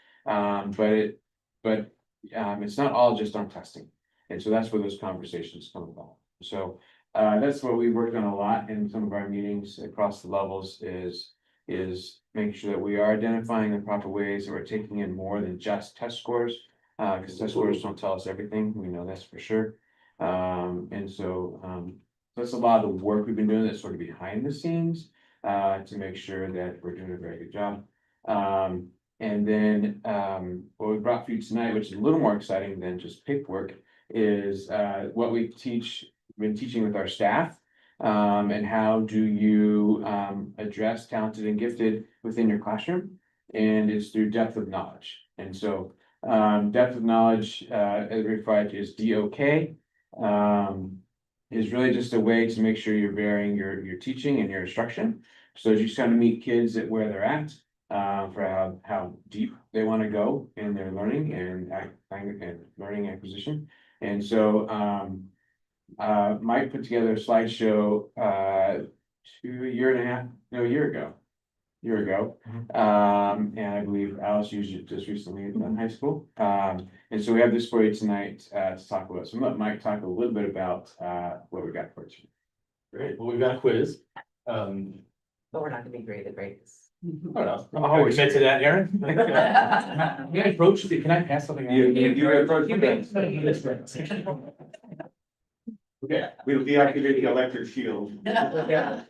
S12: But it's not all just on testing. And so that's where those conversations come about. So that's what we worked on a lot in some of our meetings across the levels is making sure that we are identifying the proper ways that we're taking in more than just test scores. Because test scores don't tell us everything, we know that's for sure. And so that's a lot of the work we've been doing that's sort of behind the scenes to make sure that we're doing a very good job. And then what we brought for you tonight, which is a little more exciting than just paperwork, is what we've been teaching with our staff. And how do you address talented and gifted within your classroom? And it's through depth of knowledge. And so depth of knowledge, as referred to as DOK, is really just a way to make sure you're varying your teaching and your instruction. So as you kind of meet kids at where they're at, for how deep they want to go in their learning and learning acquisition. And so Mike put together a slideshow a year ago. And I believe Alice used it just recently in high school. And so we have this for you tonight to talk about. So I'm gonna let Mike talk a little bit about what we got for you.
S13: Great, well, we've got a quiz.
S8: But we're not gonna be great at grades.
S13: I don't know. Always commit to that, Aaron. Can I approach can I pass something?
S1: You approach
S13: Okay.
S1: We'll deactivate the electric shield.
S13: Yeah.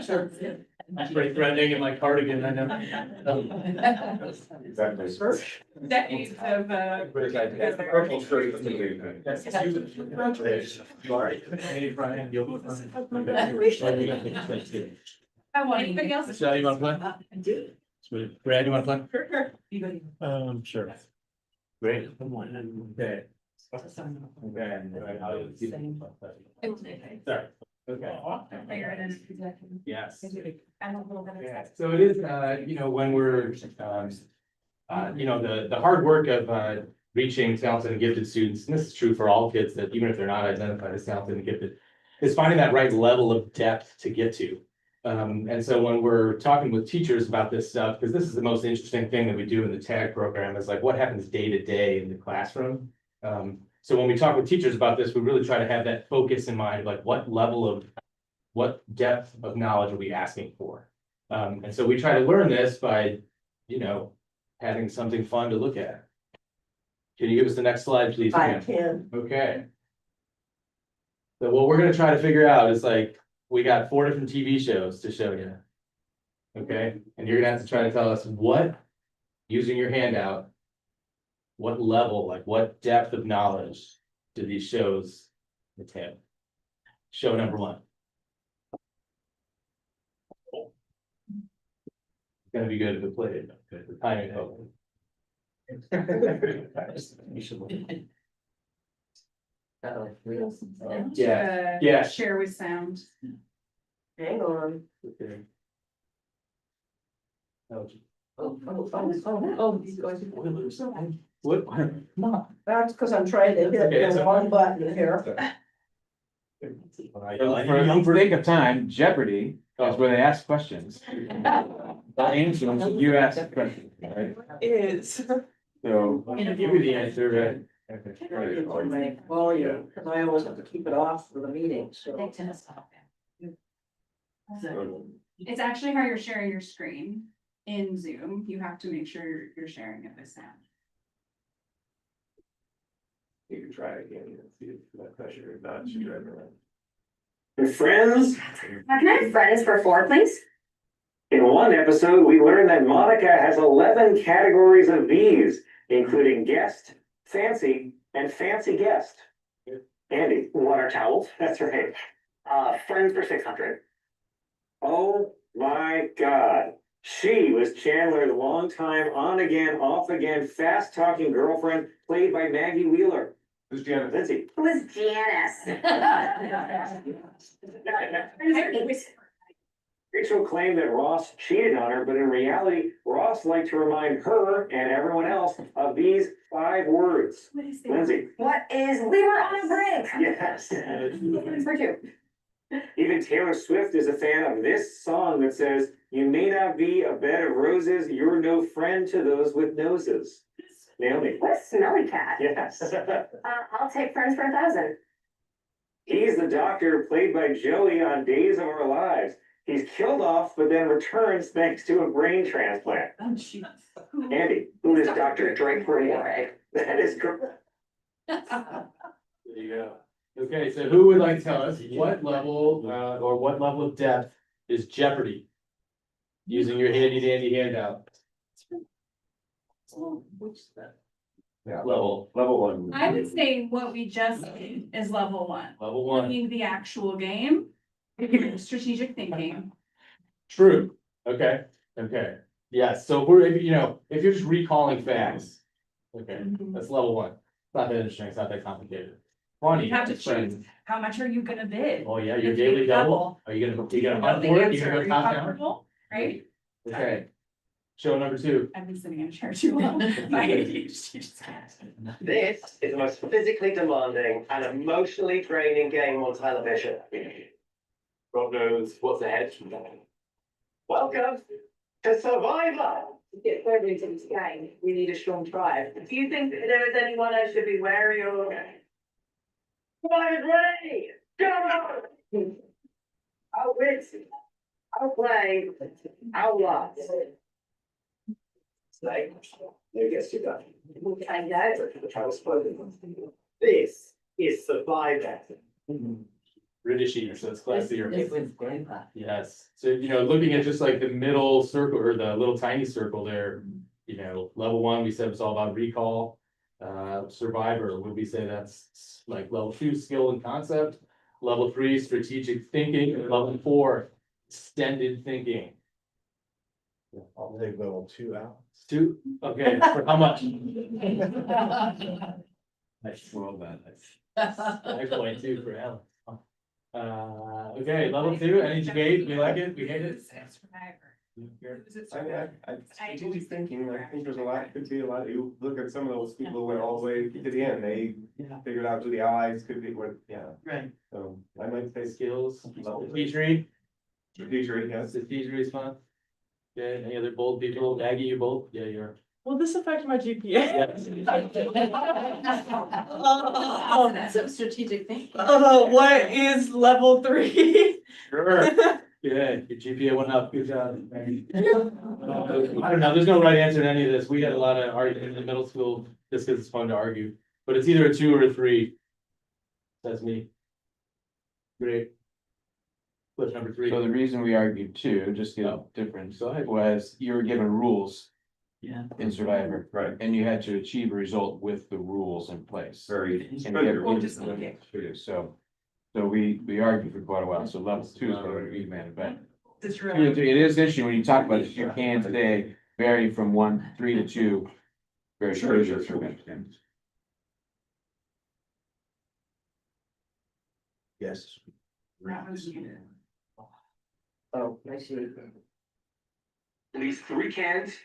S13: Sure. I'm pretty threatening in my cardigan, I know.
S1: Exactly.
S6: Decades of
S1: Purple shirt.
S13: Hey, Brian, you'll be fine.
S6: Anybody else?
S13: Michelle, you wanna play? Sweet. Brad, you wanna play? Sure. Great. Okay. Sorry. Okay. Yes. Yeah, so it is, when we're, the hard work of reaching talented and gifted students, and this is true for all kids, that even if they're not identified as talented and gifted, is finding that right level of depth to get to. And so when we're talking with teachers about this stuff, because this is the most interesting thing that we do in the TAG program, is like what happens day to day in the classroom. So when we talk with teachers about this, we really try to have that focus in mind, like what depth of knowledge are we asking for? And so we try to learn this by, having something fun to look at. Can you give us the next slide, please?
S2: I can.
S13: Okay. So what we're gonna try to figure out is like, we got 4 different TV shows to show you. Okay, and you're gonna have to try to tell us what, using your handout. What level, like what depth of knowledge do these shows entail? Show number 1. It's gonna be good if it played, good, the timing helpful. Yeah, yeah.
S6: Share with sound.
S2: Hang on.
S13: Okay. Oh,
S2: He's going to.
S13: What?
S2: That's because I'm trying to
S13: Okay,
S2: hit
S13: it's
S2: the one button here.
S12: For the sake of time, Jeopardy is where they ask questions. The answer, you ask the question, right?
S2: Is.
S12: So.
S13: I'm gonna give you the answer, right? Okay.
S2: Volume, because I always have to keep it off for the meeting, so.
S6: It's actually how you're sharing your screen in Zoom. You have to make sure you're sharing it with sound.
S1: You can try it again and see if that pressure or not should drive around.
S14: Friends,
S15: Can I have friends for 4, please?
S14: in one episode, we learned that Monica has 11 categories of V's, including guest, fancy, and fancy guest. Andy,
S15: Water towels.
S14: that's right.
S15: Friends for 600.
S14: Oh my God. She was Chandler's longtime on again, off again, fast talking girlfriend, played by Maggie Wheeler.
S1: Who's Janet?
S14: Lindsay.
S15: Who is Janice?
S14: Rachel claimed that Ross cheated on her, but in reality, Ross liked to remind her and everyone else of these 5 words. Lindsay.
S15: What is, we were on a break.
S14: Yes.
S15: For 2.
S14: Even Taylor Swift is a fan of this song that says, "You may not be a bed of roses, you're no friend to those with noses." Naomi.
S15: What a smelly cat.
S14: Yes.
S15: I'll take friends for 1,000.
S14: He's the doctor played by Joey on Days of Our Lives. He's killed off, but then returns thanks to a brain transplant.
S6: Oh, jeez.
S14: Andy, who is
S15: Dr. Drake for Warwick.
S14: That is correct.
S13: There you go. Okay, so who would like to tell us what level, or what level of depth is Jeopardy? Using your handy dandy handout. Level
S1: 1.
S6: I would say what we just did is level 1.
S13: Level 1.
S6: Playing the actual game, strategic thinking.
S13: True. Okay, okay. Yes, so we're, if you're just recalling facts. Okay, that's level 1. It's not that interesting, it's not that complicated. Funny.
S6: You have to choose, how much are you gonna bid?
S13: Oh, yeah, your
S6: If you
S13: daily double.
S6: double.
S13: Are you gonna
S6: Know
S13: hunt
S6: the
S13: for it?
S6: answer.
S13: You
S6: Are
S13: gonna
S6: you
S13: go top down?
S6: comfortable? Right?
S13: Okay. Show number 2.
S6: I've been sitting in a chair too long. My ADHD just
S5: This is the most physically demanding and emotionally draining game on television.
S13: God knows what's ahead.
S5: Welcome to Survivor.
S2: To get further into this game, we need a strong tribe. Do you think that there is anyone I should be wary of?
S5: Survivor's ready. Go! I'll win. I'll play. I'll last. Snake. Who gets to go?
S2: I know.
S5: This is Survivor.
S13: Britishy, so it's classier.
S8: It was grandpa.
S13: Yes, so looking at just like the middle circle or the little tiny circle there, level 1, we said it's all about recall. Survivor, would we say that's like level 2, skill and concept? Level 3, strategic thinking, and level 4, extended thinking.
S11: I'll take level 2 out.
S13: 2, okay, for how much?
S12: Nice, well done.
S13: 5.2 for Alan. Okay, level 2, any debate, we like it, we hate it?
S1: Strategic thinking, I think there's could be a lot, you look at some of those people who went all the way to the end, they figured out who the allies could be,
S13: Right.
S1: So I might say
S13: Skills, strategy,
S1: strategic, yes.
S13: strategy is fun. Okay, any other bold people, Aggie, you bold? Yeah, you're.
S2: Will this affect my GPA?
S7: Some strategic thinking.
S2: What is level 3?
S13: Sure. Yeah, your GPA went up, good job. I don't know, there's no right answer to any of this, we had a lot of argument in middle school, just because it's fun to argue, but it's either a 2 or a 3. That's me. Great. Cliff number three.
S12: So the reason we argued two, just to get different,
S13: Go ahead.
S12: was you were given rules
S4: Yeah.
S12: in Survivor.
S1: Right.
S12: And you had to achieve a result with the rules in place.
S1: Very.
S12: And you never- So we argued for quite a while, so level two is where we demanded, but it is interesting when you talk about it, you can today vary from 1, 3 to 2. Very
S1: Sure,
S12: sure.
S1: sure.
S11: Yes.
S6: That was muted.
S2: Oh, I see.
S14: Release 3 cans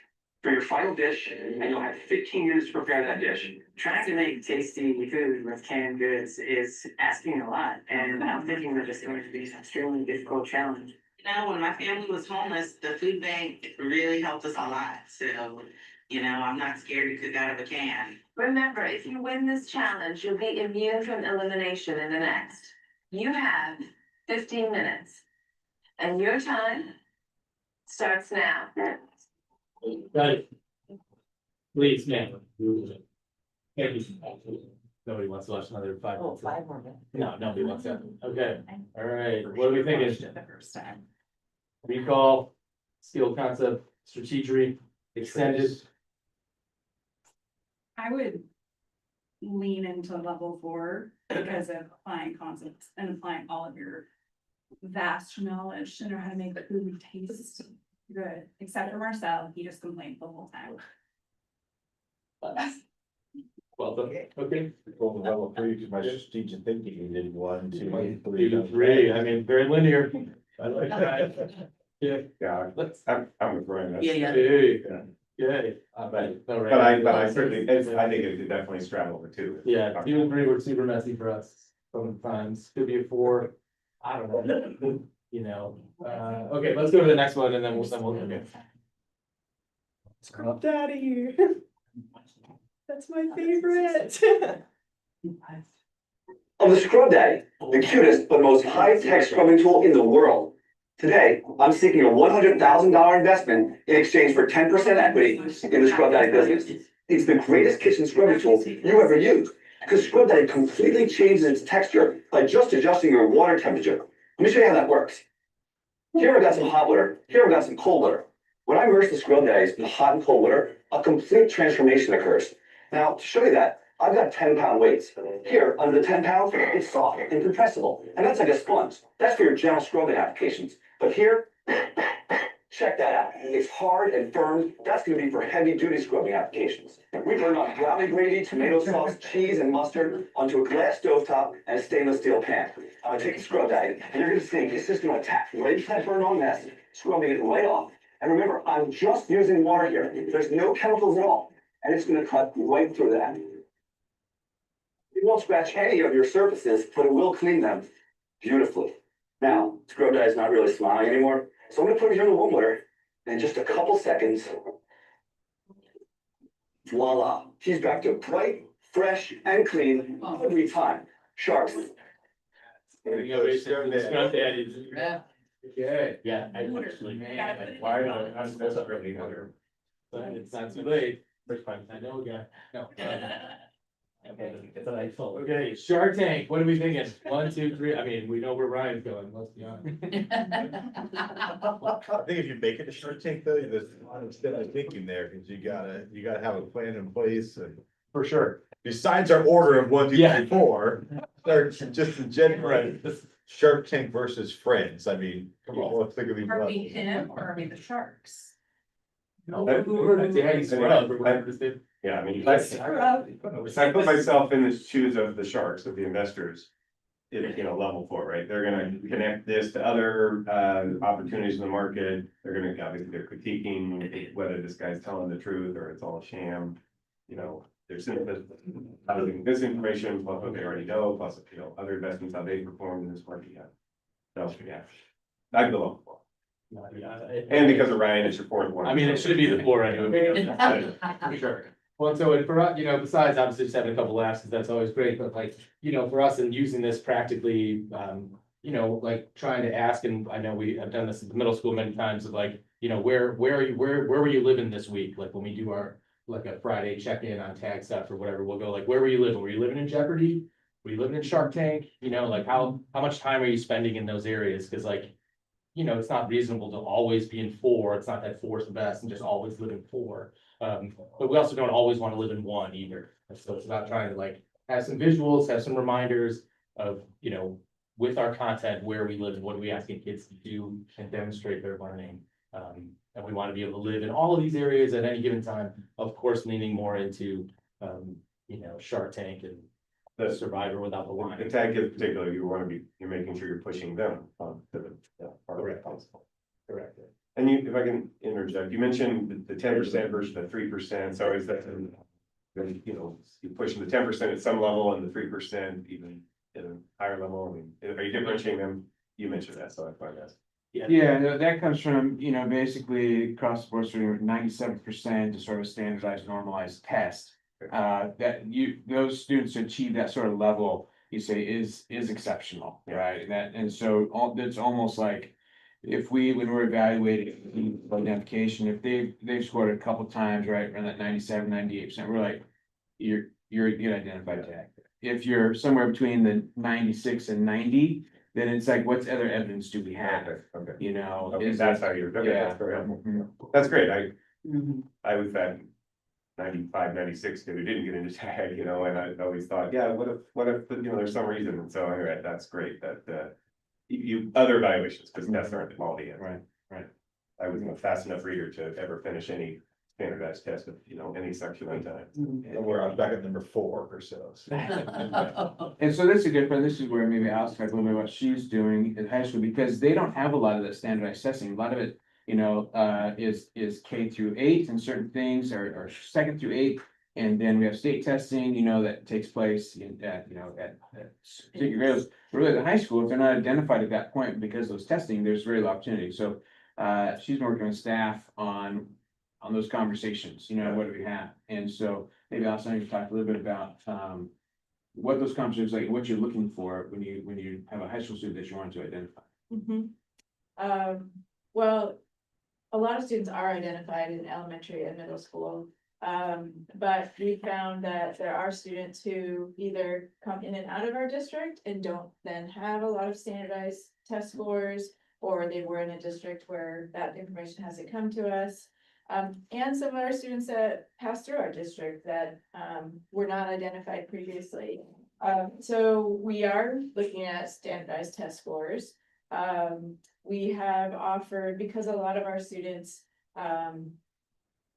S14: for your final dish, and you'll have 15 minutes to prepare that dish.
S10: Trying to make tasty food with canned goods is asking a lot, and I'm thinking that it's going to be an extremely difficult challenge.
S16: You know, when my family was homeless, the food bank really helped us a lot, so, you know, I'm not scared to cook out of a can.
S15: Remember, if you win this challenge, you'll be immune from elimination in the next. You have 15 minutes. And your time starts now.
S13: Got it. Please, ma'am. Thank you. Nobody wants to watch another 5
S8: Oh,
S13: minutes.
S8: 5 more minutes.
S13: No, nobody wants that. Okay, all right, what are we thinking?
S6: The first time.
S13: Recall, skill concept, strategy, extended.
S6: I would lean into level 4 because of applying concepts and applying all of your vast knowledge to know how to make food taste good, except for Marcel, he just complained the whole time.
S13: Well done, okay.
S11: Well, level 3, because my strategic thinking, you did 1, 2, 3.
S13: Even 3, I mean, very linear.
S11: I like that.
S13: Yeah,
S1: Yeah,
S13: let's.
S1: I'm with Brian. that's-
S13: Hey, yay.
S1: But I certainly, I think it definitely straddle the two.
S13: Yeah, 2 and 3 were super messy for us sometimes, could be a 4, I don't know, you know, okay, let's go to the next one and then we'll, okay.
S2: Scrub Daddy. That's my favorite.
S14: Of the Scrub Daddy, the cutest but most high-tech scrubbing tool in the world. Today, I'm seeking a $100,000 investment in exchange for 10% equity in the Scrub Daddy business. It's the greatest kitchen scrubbing tool you ever used, because Scrub Daddy completely changes its texture by just adjusting your water temperature. Let me show you how that works. Here I've got some hot water, here I've got some cold water. When I immerse the Scrub Daddies in hot and cold water, a complete transformation occurs. Now, to show you that, I've got 10-pound weights. Here, under the 10 pounds, it's soft and compressible, and that's like a sponge. That's for your general scrubbing applications. But here, check that out. It's hard and firm. That's gonna be for heavy-duty scrubbing applications. We burn on brownie gravy, tomato sauce, cheese, and mustard onto a glass stovetop and a stainless steel pan. I'm gonna take a Scrub Daddy, and you're gonna see it's just gonna attack right into that burn-on mess, scrubbing it right off. And remember, I'm just using water here. There's no chemicals at all, and it's gonna cut right through that. It won't scratch any of your surfaces, but it will clean them beautifully. Now, Scrub Daddy's not really smiling anymore, so I'm gonna put it here in the warm water, and in just a couple seconds, voila, he's back to bright, fresh, and clean every time. Sharks.
S13: There you go, basically, Scrub Daddies.
S10: Yeah.
S13: Okay, yeah, I actually,
S1: Why, that's really another.
S13: but it's not too late. I know a guy, no. Okay, Shark Tank, what are we thinking? 1, 2, 3, I mean, we know where Ryan's going, let's be honest.
S11: I think if you make it a Shark Tank though, there's a lot of steady thinking there, because you gotta have a plan in place and.
S13: For sure.
S11: Besides our order of 1, 2,
S13: Yeah.
S11: 3, 4, there's just in general,
S13: Right.
S11: Shark Tank versus Friends, I mean, come on, let's think of these.
S6: Are we
S11: levels.
S6: him or are we the sharks?
S13: I'd say how you scrub or whatever it is.
S1: Yeah, I mean, if I put myself in the shoes of the sharks, of the investors. Level 4, right? They're gonna connect this to other opportunities in the market. They're gonna, obviously, they're critiquing whether this guy's telling the truth or it's all a sham. There's this information, plus what they already know, plus, other investments, how they performed in this market. So, yeah. I'd go level 4. And because of Ryan, it's your 4th one.
S13: I mean, it should be the 4 anyway. For sure. Well, so, and for, besides obviously just having a couple laughs, because that's always great, but for us and using this practically, like trying to ask, and I know we have done this at the middle school many times of where were you living this week? Like when we do our, like a Friday check-in on tag stuff or whatever, we'll go where were you living? Were you living in Jeopardy? Are you living in Shark Tank? You know, like how much time are you spending in those areas? Cause like, you know, it's not reasonable to always be in 4. It's not that 4 is the best and just always live in 4. But we also don't always want to live in 1 either. And so it's about trying to like have some visuals, have some reminders of, you know, with our content, where we live and what are we asking kids to do and demonstrate their learning. And we want to be able to live in all of these areas at any given time, of course, leaning more into, you know, Shark Tank and the Survivor Without the Line.
S1: In tag in particular, you're making sure you're pushing them to the, part of
S13: Correct.
S1: the council.
S13: Correct.
S1: And you, if I can interject, you mentioned the 10% versus the 3%, so is that, you know, you're pushing the 10% at some level and the 3% even at a higher level, I mean, are you differentiating them? You mentioned that, so I find that.
S12: Yeah, no, that comes from, you know, basically across the board, sort of 97% to sort of standardized, normalized test. That those students who achieve that sort of level, you say is exceptional, right? And so it's almost like if when we're evaluating identification, if they've scored a couple times, right, around that 97, 98%, we're like, you're a good identified tag. If you're somewhere between the 96 and 90, then it's like, what's other evidence do we have?
S1: Okay.
S12: You know,
S1: Okay, that's how you're, okay, that's very helpful. That's great, I was that 95, 96 kid who didn't get into tag, you know, and I always thought, yeah, what if, you know, there's some reason, and so, all right, that's great, that, you, other evaluations, because tests aren't all the end.
S12: Right.
S1: I wasn't a fast enough reader to ever finish any standardized test of, you know, any section on time.
S11: And we're on back at number 4 or so.
S12: And so this is good, but this is where maybe Alice talk a little bit about what she's doing in high school, because they don't have a lot of that standardized testing. A lot of it, you know, is K through 8 and certain things are 2nd through 8. And then we have state testing, you know, that takes place at particular grades. But really the high school, if they're not identified at that point because of those testing, there's very little opportunity. So she's been working with staff on those conversations, you know, what do we have? And so maybe also you can talk a little bit about what those conversations, like what you're looking for when you have a high school student that you want to identify.
S17: Well, a lot of students are identified in elementary and middle school. But we found that there are students who either come in and out of our district and don't then have a lot of standardized test scores, or they were in a district where that information hasn't come to us. And some of our students that pass through our district that were not identified previously. So we are looking at standardized test scores. We have offered, because a lot of our students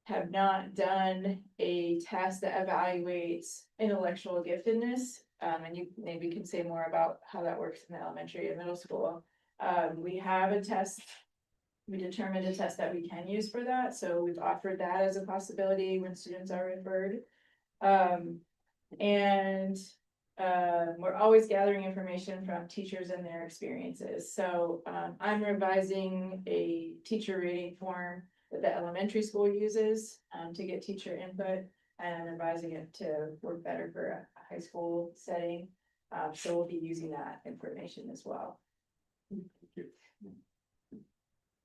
S17: have not done a test that evaluates intellectual giftedness. And you maybe can say more about how that works in the elementary and middle school. We have a test. We determined a test that we can use for that, so we've offered that as a possibility when students are referred. We're always gathering information from teachers and their experiences. So I'm revising a teacher rating form that the elementary school uses to get teacher input, and I'm revising it to work better for a high school setting. So we'll be using that information as well.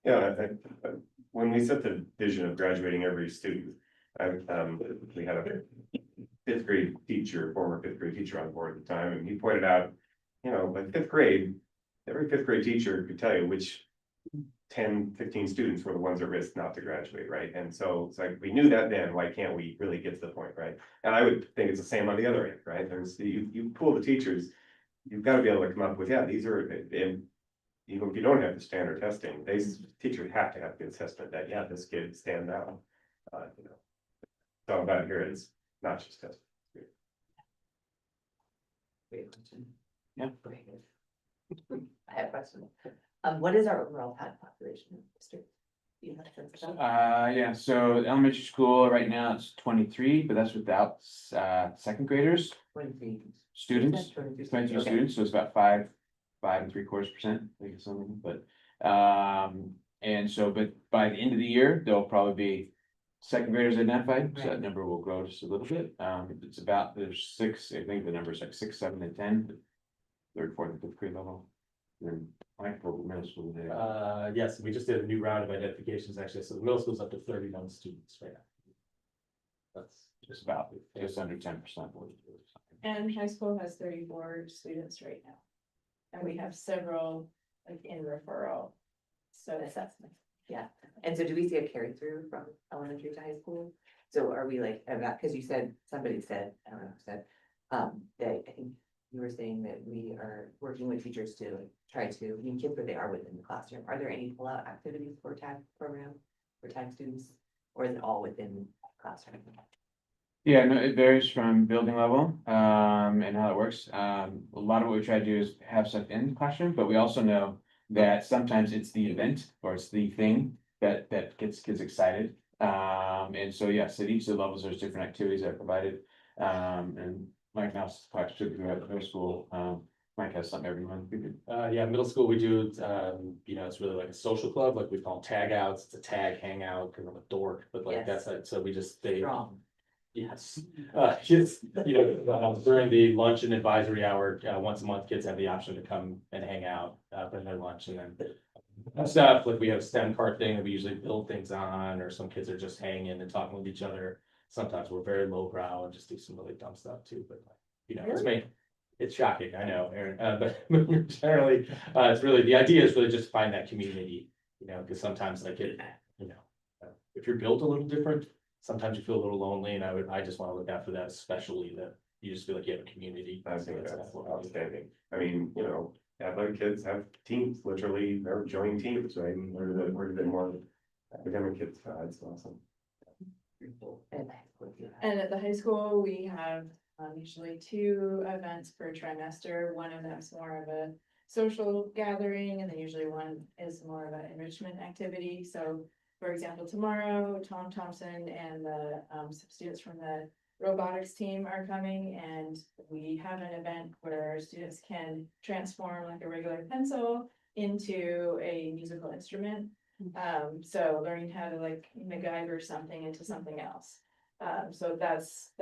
S1: Yeah, when we set the vision of graduating every student, we had a 5th grade teacher, former 5th grade teacher on board at the time, and he pointed out, you know, by 5th grade, every 5th grade teacher could tell you which 10, 15 students were the ones at risk not to graduate, right? And so it's like, we knew that then, why can't we really get to the point, right? And I would think it's the same on the other end, right? There's, you pull the teachers, you've got to be able to come up with, yeah, these are, and even if you don't have the standard testing, teachers have to have the assessment that, yeah, this kid stands out. You know, so about here is not just testing.
S8: Great question.
S12: Yeah.
S8: I have a question. What is our overall PAD population in the district? Do you have a sense of that?
S12: Yeah, so elementary school right now it's 23, but that's without 2nd graders.
S8: 23
S12: Students,
S8: 23
S12: 22
S8: okay.
S12: students, so it's about 5.75%, I think it's something, but and so, but by the end of the year, there'll probably be 2nd graders identified, so that number will grow just a little bit. It's about, there's 6, I think the number is like 6, 7, and 10, 3rd, 4th, and 5th grade level. And like for middle school today.
S13: Yes, we just did a new round of identifications actually, so the middle school's up to 31 students right now. That's
S12: just under 10%.
S17: And high school has 34 students right now. And we have several like in referral. So
S8: Assessment, yeah. And so do we see a carry through from elementary to high school? So are we like, about, because you said, somebody said, I don't know who said, that I think you were saying that we are working with teachers to like, try to meet kids where they are within the classroom. Are there any pull-out activities for tag program, for tag students? Or is it all within the classroom?
S12: Yeah, no, it varies from building level, and how it works. A lot of what we try to do is have stuff in the classroom, but we also know that sometimes it's the event or it's the thing that gets kids excited. And so, yes, at each of the levels, there's different activities that are provided. And Mike now talks to people at the middle school. Mike has something every month. We could,
S13: Yeah, middle school, we do, it's really like a social club, like we call them tag outs, it's a tag hangout, because I'm a dork, but like
S8: Yes.
S13: that's it, so we just, they.
S8: Strong.
S13: Yes, kids, during the lunch and advisory hour, once a month, kids have the option to come and hang out, for their lunch and then. Stuff, like we have a STEM card thing that we usually build things on, or some kids are just hanging and talking with each other. Sometimes we're very lowbrow and just do some really dumb stuff too, but it's me. It's shocking, I know, Aaron, but generally, it's really, the idea is really just find that community, because sometimes like it, if you're built a little different, sometimes you feel a little lonely, and I just want to look after that, especially that you just feel like you have a community.
S1: I think that's outstanding. I mean, athletic kids have teams, literally, they're joining teams, right? And where do the more academic kids, it's awesome.
S17: And at the high school, we have usually 2 events per trimester. One of them is more of a social gathering, and then usually one is more of an enrichment activity. So, for example, tomorrow, Tom Thompson and the some students from the robotics team are coming, and we have an event where our students can transform like a regular pencil into a musical instrument. So learning how to like MacGyver something into something else. So that's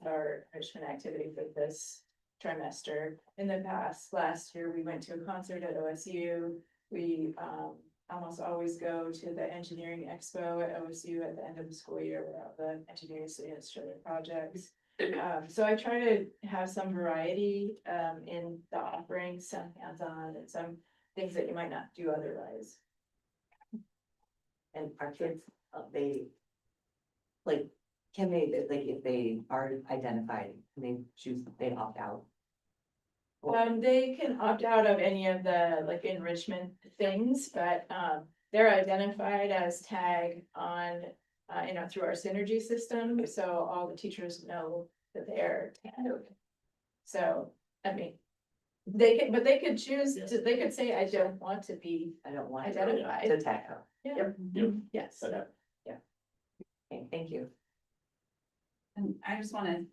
S17: our enrichment activity for this trimester. In the past, last year, we went to a concert at OSU. We almost always go to the engineering expo at OSU at the end of the school year, where all the engineering students show their projects. So I try to have some variety in the offerings, some hands-on and some things that you might not do otherwise.
S8: And our kids, they, like, can they, like, if they are identified, can they choose, they opt out?
S17: They can opt out of any of the like enrichment things, but they're identified as tag on, through our synergy system, so all the teachers know that they're tagged. So, I mean, they could choose, they could say, I don't want to be
S8: I don't want
S17: identified.
S8: to tag out.
S17: Yeah.
S13: Yep.
S17: Yes.
S13: Okay.
S8: Okay, thank you.
S6: And I just wanna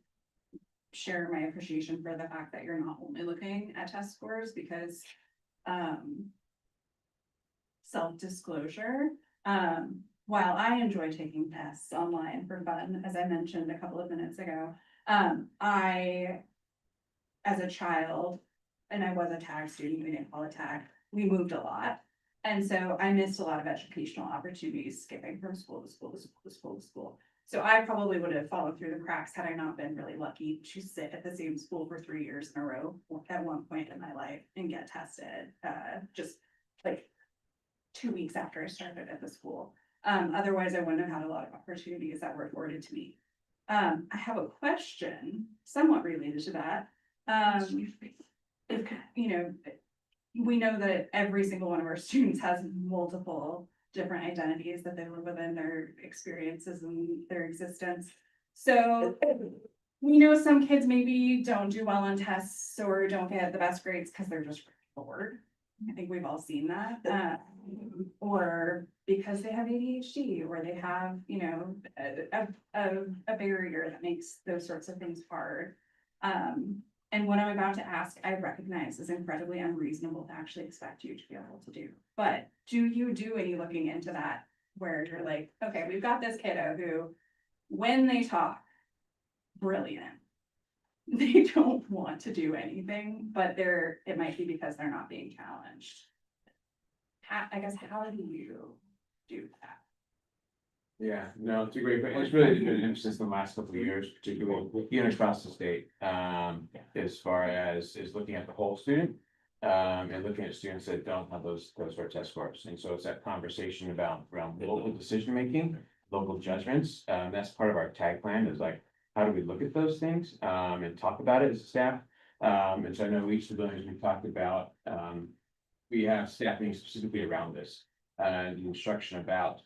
S6: share my appreciation for the fact that you're not only looking at test scores, because self-disclosure, while I enjoy taking tests online for fun, as I mentioned a couple of minutes ago, I, as a child, and I was a tag student, we didn't call it tag, we moved a lot. And so I missed a lot of educational opportunities, skipping from school to school to school to school to school. So I probably would have fallen through the cracks had I not been really lucky to sit at the same school for 3 years in a row at one point in my life and get tested, just like 2 weeks after I started at the school. Otherwise I wouldn't have had a lot of opportunities that were afforded to me. I have a question somewhat related to that. If, we know that every single one of our students has multiple different identities that they live within their experiences and their existence. So we know some kids maybe don't do well on tests or don't get the best grades because they're just bored. I think we've all seen that. Or because they have ADHD, or they have, a barrier that makes those sorts of things hard. And what I'm about to ask, I recognize is incredibly unreasonable to actually expect you to be able to do. But do you do any looking into that where you're like, okay, we've got this kiddo who, when they talk, brilliant. They don't want to do anything, but it might be because they're not being challenged. How do you do that?
S12: Yeah, no, it's a great, point. It's really been an emphasis in the last couple of years, particularly even across the state. As far as is looking at the whole student. And looking at students that don't have those sort of test scores. And so it's that conversation about around local decision making, local judgments. That's part of our tag plan is like, how do we look at those things and talk about it as a staff? And so I know each of the buildings we talked about, we have staff meetings specifically around this. And the instruction about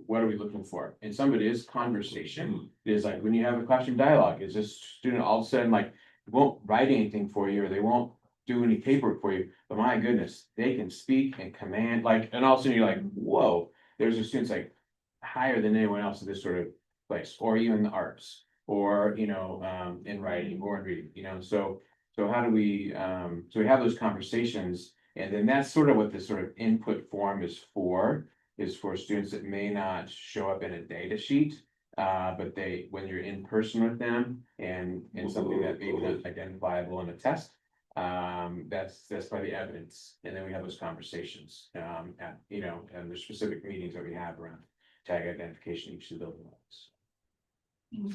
S12: what are we looking for? And some of it is conversation. It is like when you have a classroom dialogue, is this student all of a sudden like won't write anything for you or they won't do any paperwork for you, but my goodness, they can speak and command, like, and all of a sudden you're like, whoa, there's a student's like higher than anyone else in this sort of place, or even in the arts, or, you know, in writing or in reading, you know, so how do we, so we have those conversations, and then that's sort of what this sort of input form is for students that may not show up in a data sheet, but when you're in person with them and something that may be not identifiable in a test, that's by the evidence, and then we have those conversations, at, you know, and there's specific meetings that we have around tag identification each of the building levels.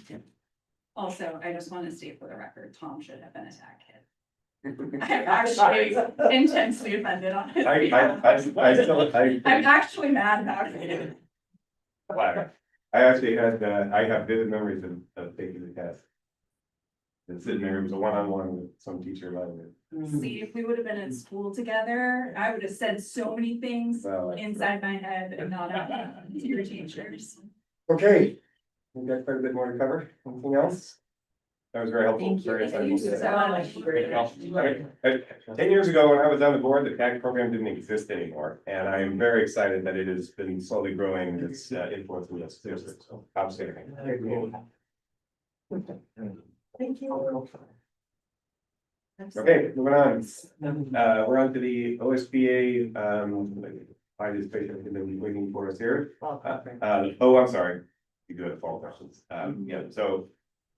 S12: Yeah.
S6: Also, I just want to state for the record, Tom should have been a tag kid. I'm actually intensely offended on his behalf. I'm actually mad about it.
S1: I actually had, I have vivid memories of taking the test. And sitting there, it was a one-on-one with some teacher about it.
S6: See, if we would have been in school together, I would have said so many things
S1: Well,
S6: inside my head and not out loud to your teachers.
S1: Okay, we got quite a bit more to cover. Anything else? That was very helpful.
S8: Thank you.
S1: Very
S8: Thank you
S1: insightful.
S8: so much.
S1: 10 years ago, when I was on the board, the tag program didn't exist anymore, and I am very excited that it has been slowly growing its influence in this district. So, outstanding.
S2: Thank you.
S1: Okay, moving on. We're on to the OSBA, I just basically been waiting for us here. Oh, I'm sorry. You do have fall questions. Yeah, so.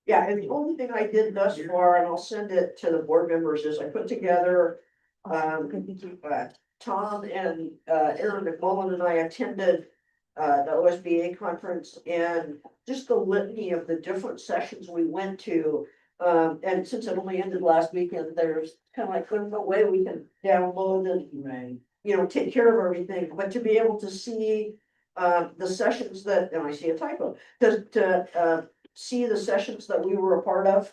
S2: Yeah, and the only thing I did thus far, and I'll send it to the board members, is I put together, Tom and Aaron McMullen and I attended the OSBA conference, and just the litany of the different sessions we went to. And since it only ended last weekend, there's kind of like, there's no way we can download and, you know, take care of everything, but to be able to see the sessions that, and I see a typo, to see the sessions that we were a part of,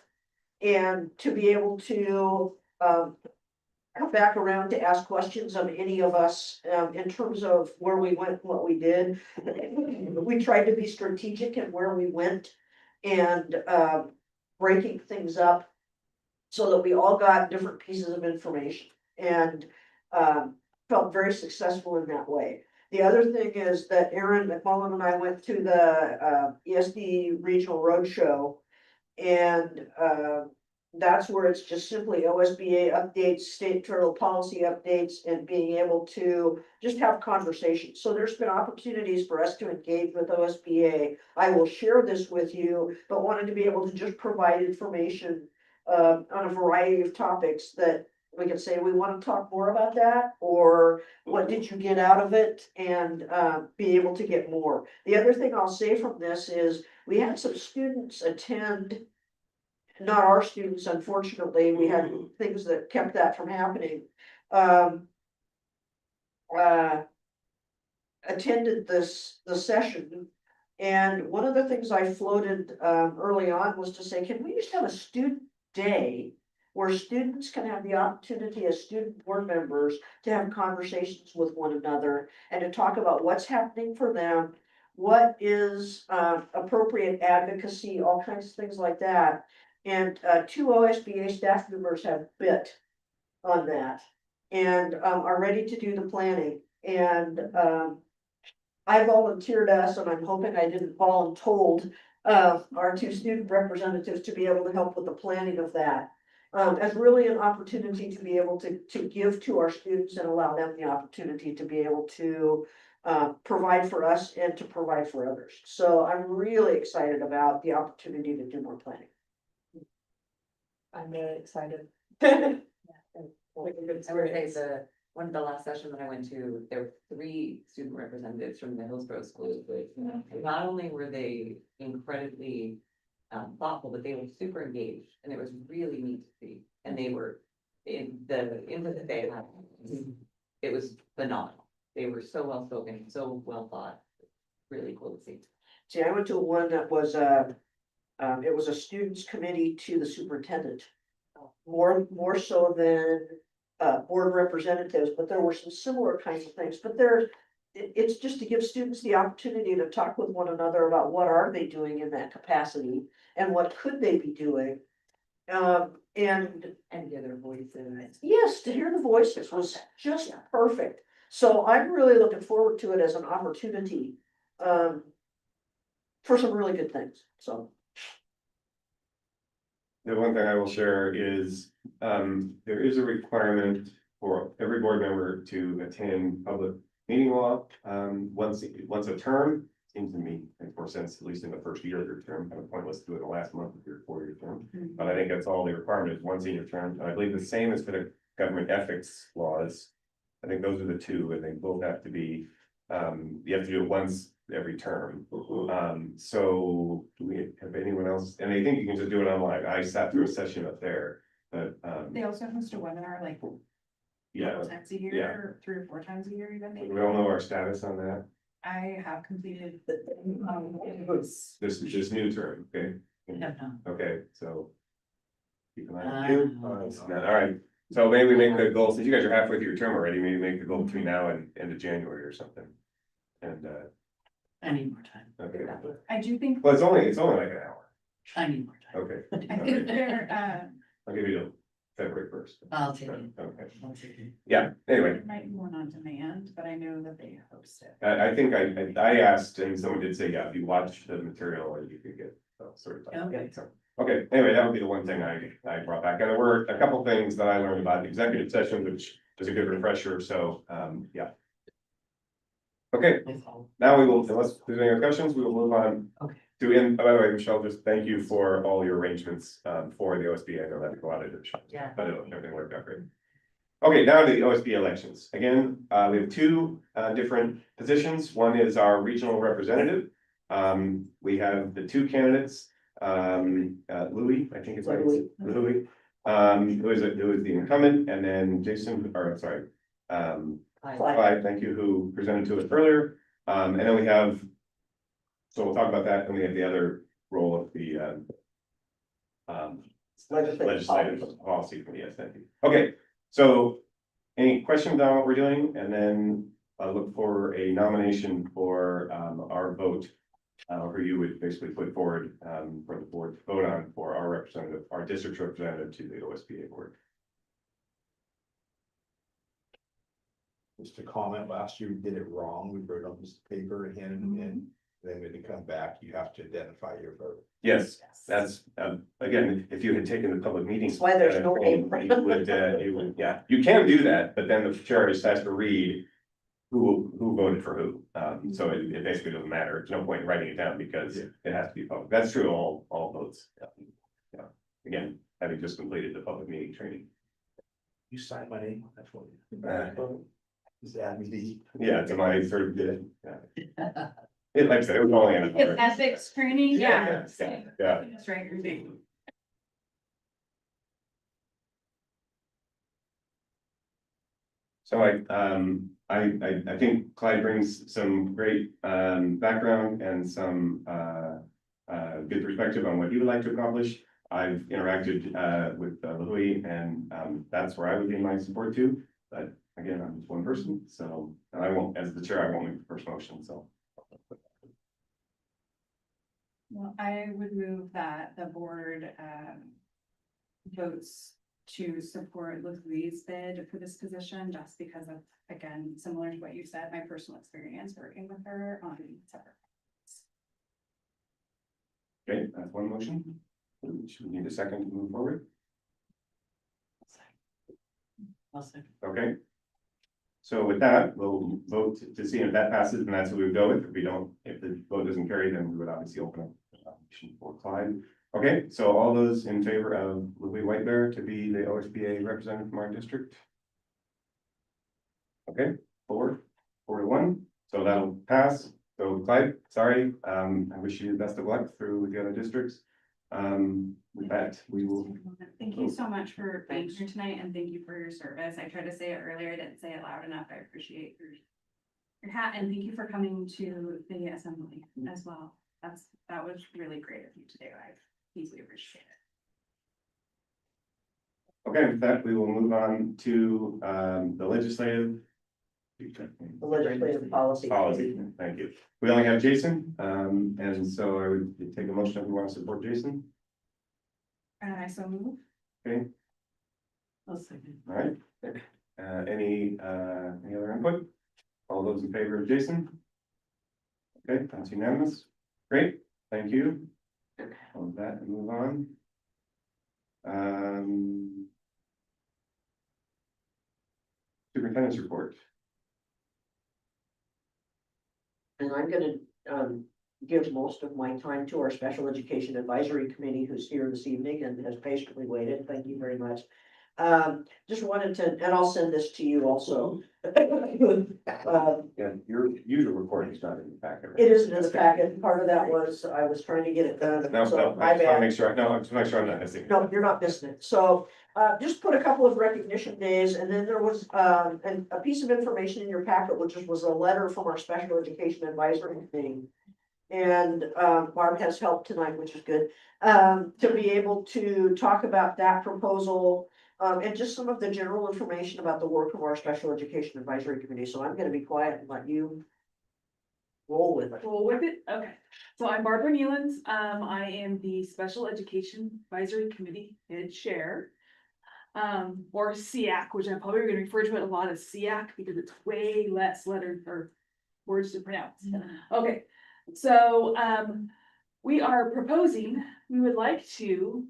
S2: and to be able to come back around to ask questions of any of us in terms of where we went, what we did. We tried to be strategic in where we went and breaking things up so that we all got different pieces of information, and felt very successful in that way. The other thing is that Aaron McMullen and I went to the ESD Regional Roadshow, and that's where it's just simply OSBA updates, state federal policy updates, and being able to just have conversations. So there's been opportunities for us to engage with OSBA. I will share this with you, but wanted to be able to just provide information on a variety of topics that we can say, we want to talk more about that, or what did you get out of it, and be able to get more. The other thing I'll say from this is we had some students attend, not our students, unfortunately, we had things that kept that from happening. Attended the session, and one of the things I floated early on was to say, can we just have a student day where students can have the opportunity as student board members to have conversations with one another and to talk about what's happening for them, what is appropriate advocacy, all kinds of things like that. And 2 OSBA staff members have bit on that and are ready to do the planning. And I volunteered us, and I'm hoping I didn't voluntold our 2 student representatives to be able to help with the planning of that. As really an opportunity to be able to give to our students and allow them the opportunity to be able to provide for us and to provide for others. So I'm really excited about the opportunity to do more planning.
S8: I'm very excited. I would say One of the last session that I went to, there were 3 student representatives from the Hillsborough schools, but not only were they incredibly thoughtful, but they were super engaged, and it was really neat to see. And they were in the input that they had, it was phenomenal. They were so well spoken, so well thought. Really cool to see.
S2: See, I went to one that was, it was a students committee to the superintendent. More so than, board representatives, but there were some similar kinds of things, but it's just to give students the opportunity to talk with one another about what are they doing in that capacity and what could they be doing. And
S8: hear their voices.
S2: yes, to hear the voices was just perfect. So I'm really looking forward to it as an opportunity, for some really good things, so.
S1: The one thing I will share is, there is a requirement for every board member to attend public meeting law, once a term. Seems to me makes more sense, at least in the first year of your term, kind of pointless to do it the last month of your 4-year term. But I think that's all the requirement is once in your term, and I believe the same is for the government ethics laws. I think those are the two, and they both have to be, you have to do it once every term. So do we have anyone else? And I think you can just do it online. I sat through a session up there, but,
S6: They also host a webinar like
S1: yeah.
S6: couple times a year,
S1: Yeah.
S6: or 3 or 4 times a year even.
S1: We
S6: maybe.
S1: don't know our status on that.
S6: I have completed
S1: This new term, okay? Okay, so. Keep an eye on you. All right, so maybe we make the goal, since you guys are halfway through your term already, maybe make the goal between now and end of January or something. And,
S16: I need more time.
S1: okay,
S6: I do think.
S1: well, it's only like an hour,
S16: I need more time.
S1: okay.
S6: I think there,
S1: I'll give you till February 1st.
S16: I'll take it.
S1: Okay,
S16: I'll take it.
S1: yeah, anyway.
S6: there might be one on demand, but I know that they host it.
S1: I think I asked, and someone did say, yeah, if you watch the material, or you could get certified.
S16: Okay.
S1: So, okay, anyway, that would be the one thing I brought back, and there were a couple things that I learned about the executive session, which is a good refresher, so, yeah. Okay, now we will, unless there's any other questions, we will move on.
S16: Okay.
S1: To end, by the way, Michelle, just thank you for all your arrangements, for the OSBA, I know that took a lot of it.
S8: Yeah.
S1: But everything worked out great. Okay, now to the OSB elections. Again, we have 2 different positions. One is our regional representative. We have the 2 candidates, Louis, I think it's right,
S2: Louis.
S1: Louis, who is the incumbent, and then Jason, or I'm sorry, Clyde, thank you, who presented to us earlier. And then we have, so we'll talk about that, and we have the other role of the legislative policy committee, yes, thank you. Okay, so any questions on what we're doing? And then I'll look for a nomination for our vote, who you would basically put forward for the board to vote on for our representative, our district representative to the OSBA board.
S11: Just a comment, last year we did it wrong, we wrote on this paper and handed it in, then when they come back, you have to identify your vote.
S1: Yes, that's, again, if you had taken the public meetings.
S2: That's why there's no
S1: training,
S2: paper.
S1: it would, yeah, you can do that, but then the chair just has to read who voted for who. So it basically doesn't matter. There's no point in writing it down because it has to be public. That's true, all votes. Yeah. Again, having just completed the public meeting training.
S11: You signed my name on that for you. Just add me the.
S1: Yeah, to my sort of did, yeah. It, like I said, it was only.
S6: It's ethics training,
S1: Yeah.
S6: That's right, you're saying.
S1: So I think Clyde brings some great background and some good perspective on what he would like to accomplish. I've interacted with Louis, and that's where I would give my support to, but again, I'm just one person, so and I won't, as the chair, I won't make the first motion, so.
S6: Well, I would move that the board votes to support Louis' bid for this position, just because of, again, similar to what you said, my personal experience working with her on separate.
S1: Okay, that's one motion. Should we need a second to move forward?
S16: I'll second.
S1: Okay. So with that, we'll vote to see if that passes, and that's what we would go with. If we don't, if the vote doesn't carry, then we would obviously open up the nomination for Clyde. Okay, so all those in favor of Louis Whitebear to be the OSBA representative from our district? Okay, 4-1, so that'll pass. So Clyde, sorry, I wish you the best of luck through with the other districts. With that, we will.
S6: Thank you so much for being here tonight and thank you for your service. I tried to say it earlier, I didn't say it loud enough. I appreciate your hat and thank you for coming to the assembly as well. That was really great of you today. I deeply appreciate it.
S1: Okay, with that, we will move on to the legislative.
S2: The legislative policy.
S1: Policy, thank you. We only have Jason, and so I would take a motion if we want to support Jason.
S6: And I so move.
S1: Okay,
S9: I'll second.
S1: all right. Any other input? All those in favor of Jason? Okay, that's unanimous. Great, thank you. On that, and move on. Superintendent's report.
S2: And I'm gonna give most of my time to our Special Education Advisory Committee, who's here this evening and has patiently waited. Thank you very much. Just wanted to, and I'll send this to you also.
S1: Yeah, your usual recording is not in the packet. right?
S2: It isn't in the packet. Part of that was I was trying to get it done.
S1: No,
S2: so
S1: no,
S2: my
S1: I just want to
S2: bad.
S1: make sure, no, I just want to make sure I'm not missing. it.
S2: No, you're not missing it. So, just put a couple of recognition days, and then there was, a piece of information in your packet, which was a letter from our Special Education Advisory Committee. And, Barb has helped tonight, which is good, to be able to talk about that proposal. And just some of the general information about the work of our Special Education Advisory Committee. So I'm gonna be quiet and let you roll with it.
S18: Roll with it, okay. So I'm Barbara Nealons. I am the Special Education Advisory Committee Head Chair. Or SEAC, which I'm probably gonna refer to it a lot as SEAC because it's way less letters or words to pronounce. Okay, so we are proposing, we would like to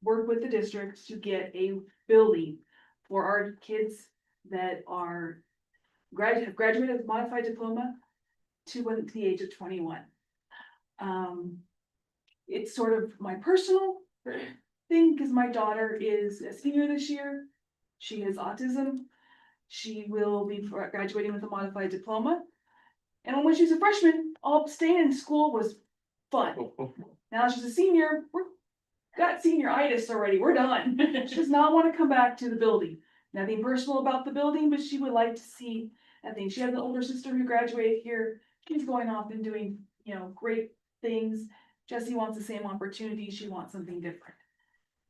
S18: work with the district to get a building for our kids that are have graduated with modified diploma to the age of 21. It's sort of my personal thing because my daughter is a senior this year. She has autism. She will be graduating with a modified diploma. And when she was a freshman, all staying in school was fun. Now she's a senior, we're got senioritis already, we're done. She does not want to come back to the building. Nothing personal about the building, but she would like to see, I think she has an older sister who graduated here. She's going off and doing, great things. Jessie wants the same opportunity, she wants something different.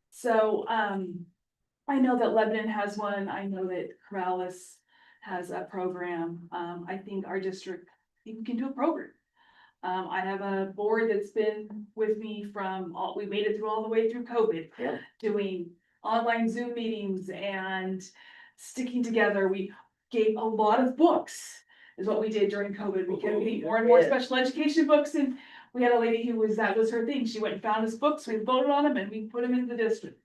S18: So, I know that Lebanon has one, I know that Corrales has a program. I think our district, we can do a program. I have a board that's been with me we made it through all the way through COVID.
S2: Yeah.
S18: Doing online Zoom meetings and sticking together. We gave a lot of books is what we did during COVID. We kept getting more and more special education books and we had a lady that was her thing. She went and found us books, we voted on them and we put them into the district.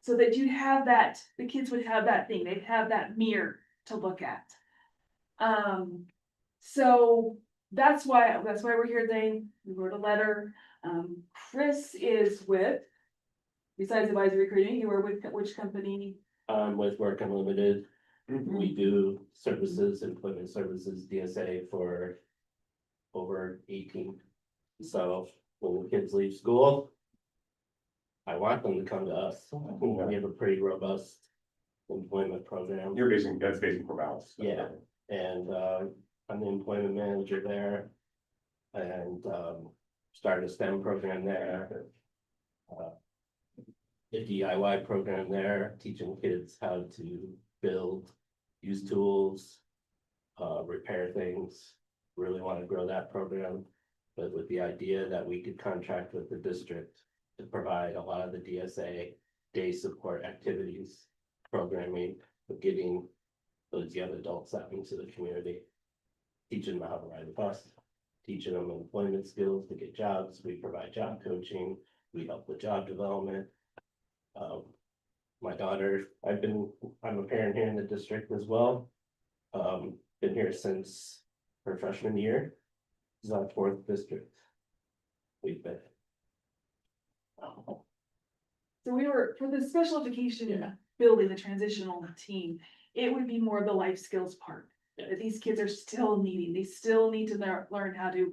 S18: So that you'd have that, the kids would have that thing, they'd have that mirror to look at. So that's why we're here today. We wrote a letter. Chris is with, besides advisory recruiting, you were with which company?
S4: With Work Unlimited, we do services, employment services, DSA for over 18. So when the kids leave school, I want them to come to us. We have a pretty robust employment program.
S1: That's basing Corvallis.
S4: Yeah, and I'm the employment manager there. And started a STEM program there. A DIY program there, teaching kids how to build, use tools, repair things. Really want to grow that program, but with the idea that we could contract with the district to provide a lot of the DSA day support activities, programming, of getting those young adults out into the community, teaching them how to ride the bus, teaching them employment skills to get jobs. We provide job coaching, we help with job development. My daughter, I'm a parent here in the district as well. Been here since her freshman year. This is our 4th district we've been.
S18: So we were, for the special education building, the transitional team, it would be more of the life skills part. that these kids are still needing, they still need to learn how to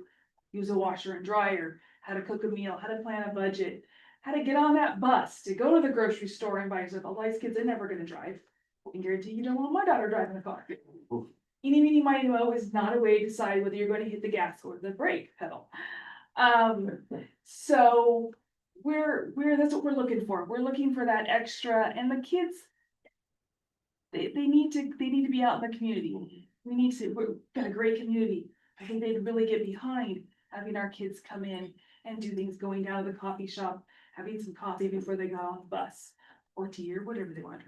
S18: use a washer and dryer, how to cook a meal, how to plan a budget, how to get on that bus to go to the grocery store and buy yourself. All these kids are never gonna drive. I can guarantee you don't want my daughter driving a car. Eeny, meeny, miny, moe is not a way to decide whether you're gonna hit the gas or the brake pedal. So that's what we're looking for. We're looking for that extra, and the kids, they need to be out in the community. We've got a great community. I think they'd really get behind having our kids come in and do things, going down to the coffee shop, having some coffee before they go on the bus, or tea, or whatever they want.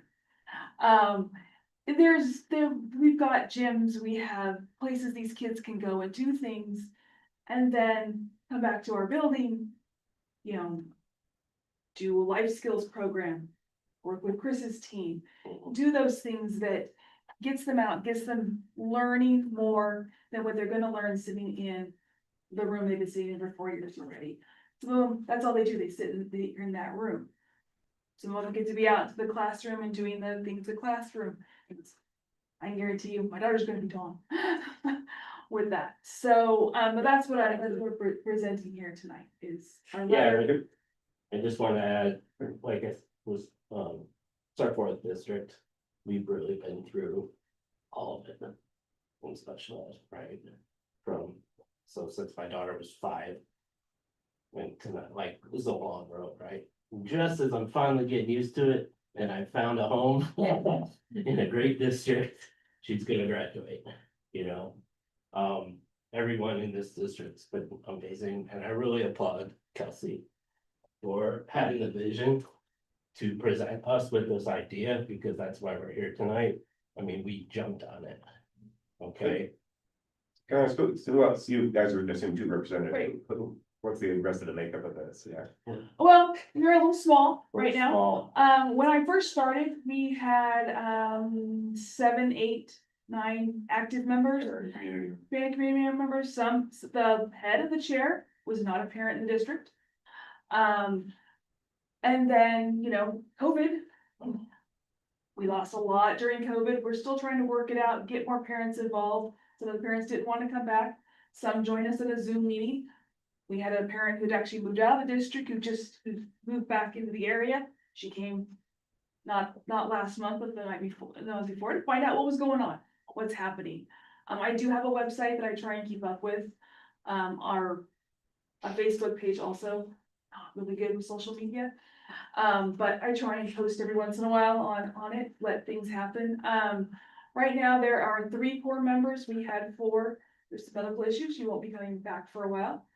S18: We've got gyms, we have places these kids can go and do things, and then come back to our building, do a life skills program, work with Chris's team, do those things that gets them out, gets them learning more than what they're gonna learn sitting in the room they've been sitting in for 4 years already. So that's all they do, they sit in that room. Some of them get to be out to the classroom and doing the things in the classroom. I guarantee you, my daughter's gonna be gone with that. So, but that's what we're presenting here tonight is our letter.
S13: I just want to add, like I was, Sarpsborg District, we've really been through all of it in special ed, right? So since my daughter was 5, went to that, like, it was a long road, right? Just as I'm finally getting used to it, and I found a home in a great district, she's gonna graduate, everyone in this district's been amazing, and I really applaud Kelsey for having the vision to present us with this idea, because that's why we're here tonight. I mean, we jumped on it. Okay,
S1: Can I ask, who else, you guys are missing 2 representatives, what's the rest of the makeup of this, yeah?
S18: Well, you're a little small right now.
S13: Small.
S18: When I first started, we had 7, 8, 9 active members. Community members, the head of the chair was not a parent in the district. And then, COVID. We lost a lot during COVID. We're still trying to work it out, get more parents involved. So the parents didn't want to come back. Some joined us in a Zoom meeting. We had a parent who'd actually moved out of the district who moved back into the area. She came not last month, but the month before to find out what was going on, what's happening. I do have a website that I try and keep up with. Our Facebook page also, not really good with social media. But I try and post every once in a while on it, let things happen. Right now, there are 3 core members. We had 4. There's some medical issues. She won't be coming back for a while.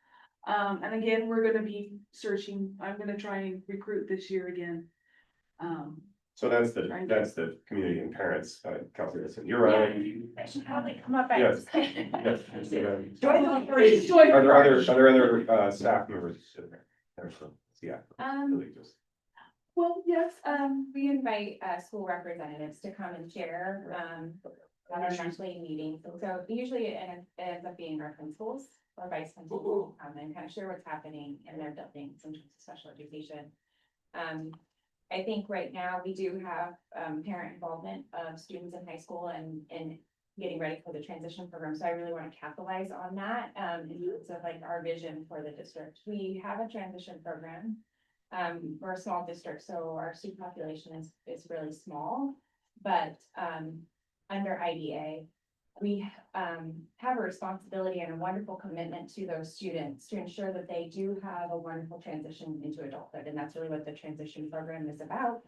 S18: And again, we're gonna be searching. I'm gonna try and recruit this year again.
S1: So that's the community and parents, Kelsey, you're right.
S17: I should probably come up.
S1: Yes.
S18: Join the
S1: Are there other staff members? Yeah.
S18: Well, yes,
S19: We invite school representatives to come and share at our monthly meetings. So usually it ends up being our principals or vice principals and kind of share what's happening in their buildings in terms of special education. I think right now we do have parent involvement of students in high school and getting ready for the transition program. So I really want to capitalize on that in terms of like our vision for the district. We have a transition program. We're a small district, so our student population is really small, but under IDA, we have a responsibility and a wonderful commitment to those students to ensure that they do have a wonderful transition into adulthood, and that's really what the transition program is about.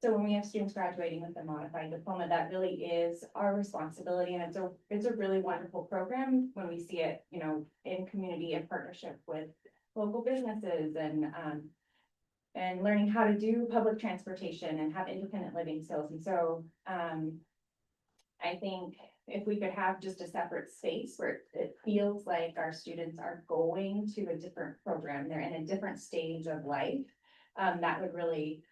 S19: So when we have students graduating with a modified diploma, that really is our responsibility, and it's a really wonderful program when we see it, in community and partnership with local businesses and learning how to do public transportation and have independent living skills. And so I think if we could have just a separate space where it feels like our students are going to a different program, they're in a different stage of life, that would really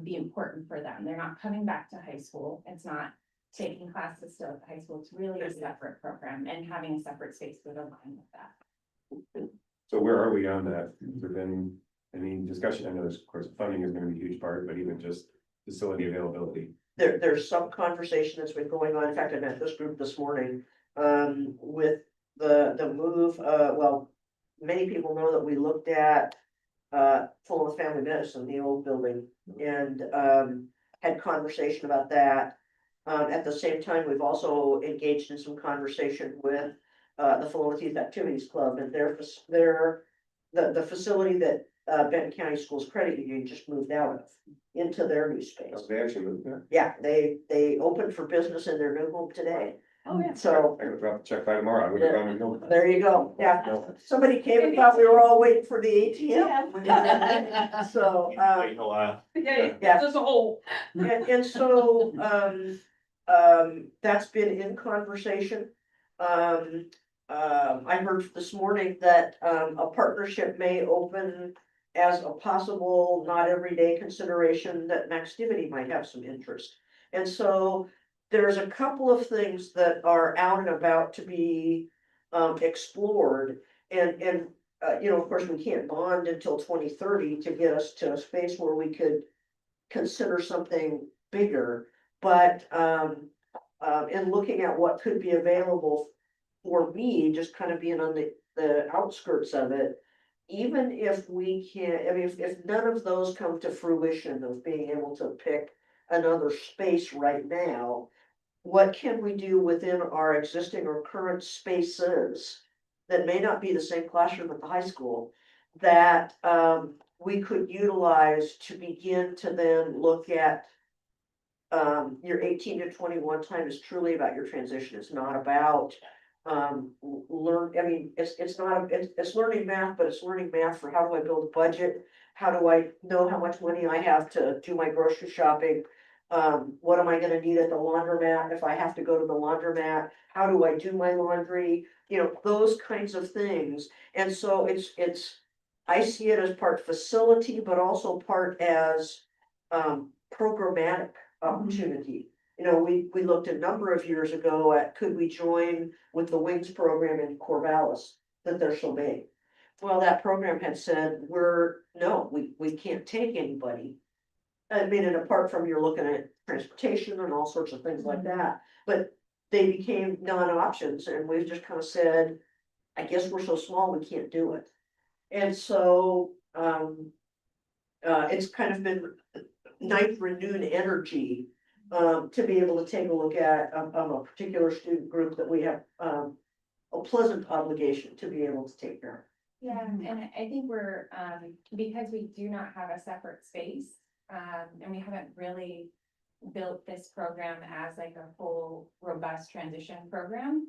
S19: be important for them. They're not coming back to high school. It's not taking classes still at high school. It's really a separate program, and having a separate space would align with that.
S1: So where are we on that? Has there been any discussion? I know there's, of course, funding is gonna be a huge part, but even just facility availability.
S2: there's some conversation that's been going on. In fact, I met this group this morning, with the move, well, many people know that we looked at Fulham Family Medicine, the old building, and had conversation about that. At the same time, we've also engaged in some conversation with the Fulham Youth Activities Club and the facility that Benton County Schools Credit Union just moved out of into their new space.
S1: They actually moved there.
S2: Yeah, they opened for business in their new home today.
S17: Oh, yeah.
S2: So
S1: I gotta drop the check by tomorrow. I would have gone and known.
S2: there you go. Yeah, somebody came and thought we were all waiting for the ATM. So,
S13: Wait a while.
S18: Yeah,
S2: Yeah.
S18: there's a whole.
S2: and so, that's been in conversation. I heard this morning that, a partnership may open as a possible, not everyday consideration that Maxtivity might have some interest. And so there's a couple of things that are out and about to be, explored. And, you know, of course, we can't bond until 2030 to get us to a space where we could consider something bigger. But, in looking at what could be available for me, just kind of being on the outskirts of it, even if we can't, I mean, if none of those come to fruition of being able to pick another space right now, what can we do within our existing or current spaces that may not be the same classroom at the high school that we could utilize to begin to then look at your 18 to 21 time is truly about your transition. It's not about it's not, it's learning math, but it's learning math for how do I build a budget? How do I know how much money I have to do my grocery shopping? What am I gonna need at the laundromat if I have to go to the laundromat? How do I do my laundry? You know, those kinds of things. And so I see it as part facility, but also part as programmatic opportunity. You know, we looked a number of years ago at could we join with the Wings program in Corvallis that they're so big. Well, that program had said, we can't take anybody. I mean, and apart from you're looking at transportation and all sorts of things like that, but they became non-options and we've just kind of said, I guess we're so small, we can't do it. And so, it's kind of been nice renewed energy to be able to take a look at a particular student group that we have a pleasant obligation to be able to take care of.
S19: Yeah, and I think we're, because we do not have a separate space, and we haven't really built this program as like a full robust transition program.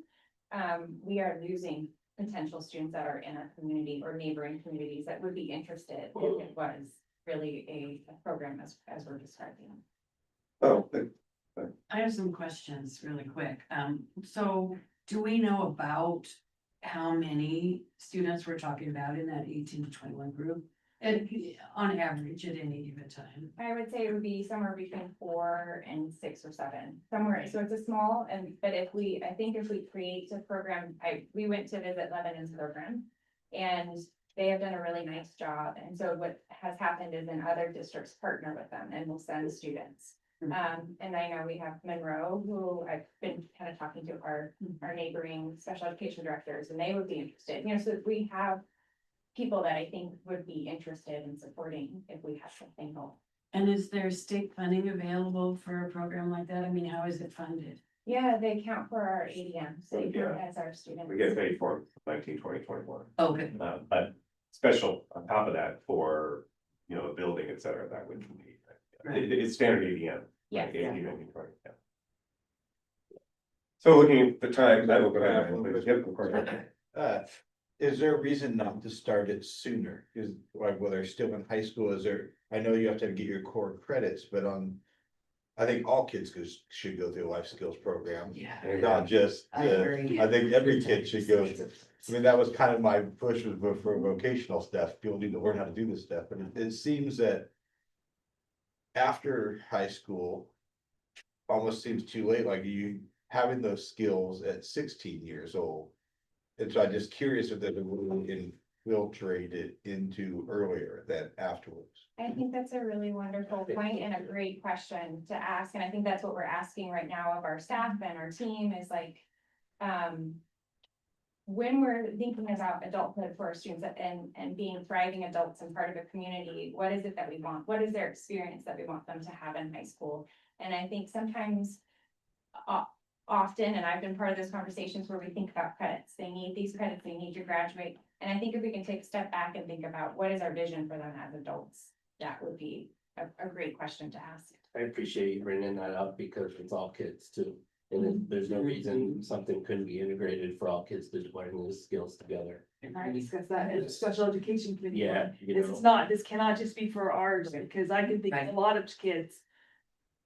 S19: We are losing potential students that are in a community or neighboring communities that would be interested if it was really a program as we're describing.
S1: Oh,
S20: I have some questions really quick. So do we know about how many students we're talking about in that 18 to 21 group? And on average at any given time?
S19: I would say it would be somewhere between 4 and 6 or 7, somewhere. So it's a small, but I think if we create a program, we went to visit Lebanon's program and they have done a really nice job. And so what has happened is in other districts partner with them and will send students. And I know we have Monroe, who I've been kind of talking to our neighboring special education directors, and they would be interested, you know, so we have people that I think would be interested in supporting if we have something going.
S20: And is there state funding available for a program like that? I mean, how is it funded?
S19: Yeah, they count for our ADM, so they count as our students.
S1: We get paid for 19, 20, 21.
S20: Okay.
S1: But special on top of that for, you know, a building, et cetera, that would be, it's standard ADM.
S19: Yeah.
S1: Like ADM, yeah. So looking at the time, that will go down. Yep, of course.
S11: Is there a reason not to start it sooner? Is like whether they're still in high school, I know you have to get your core credits, but I think all kids should go through a life skills program.
S20: Yeah.
S11: Not just,
S8: I agree.
S11: I think every kid should go. I mean, that was kind of my push for vocational stuff. People need to learn how to do this stuff, but it seems that after high school almost seems too late, like you having those skills at 16 years old. And so I'm just curious if there's a rule in filtrate it into earlier than afterwards?
S19: I think that's a really wonderful point and a great question to ask, and I think that's what we're asking right now of our staff and our team is like, when we're thinking about adulthood for our students and being thriving adults and part of a community, what is it that we want? What is their experience that we want them to have in high school? And I think sometimes, often, and I've been part of those conversations where we think about credits, they need these credits, they need to graduate. And I think if we can take a step back and think about what is our vision for them as adults, that would be a great question to ask.
S13: I appreciate you bringing that up because it's all kids too. And there's no reason something couldn't be integrated for all kids to learn those skills together.
S18: And I discussed that at the special education committee.
S13: Yeah, you
S18: This
S13: know.
S18: is not, this cannot just be for ours, because I can think of a lot of kids.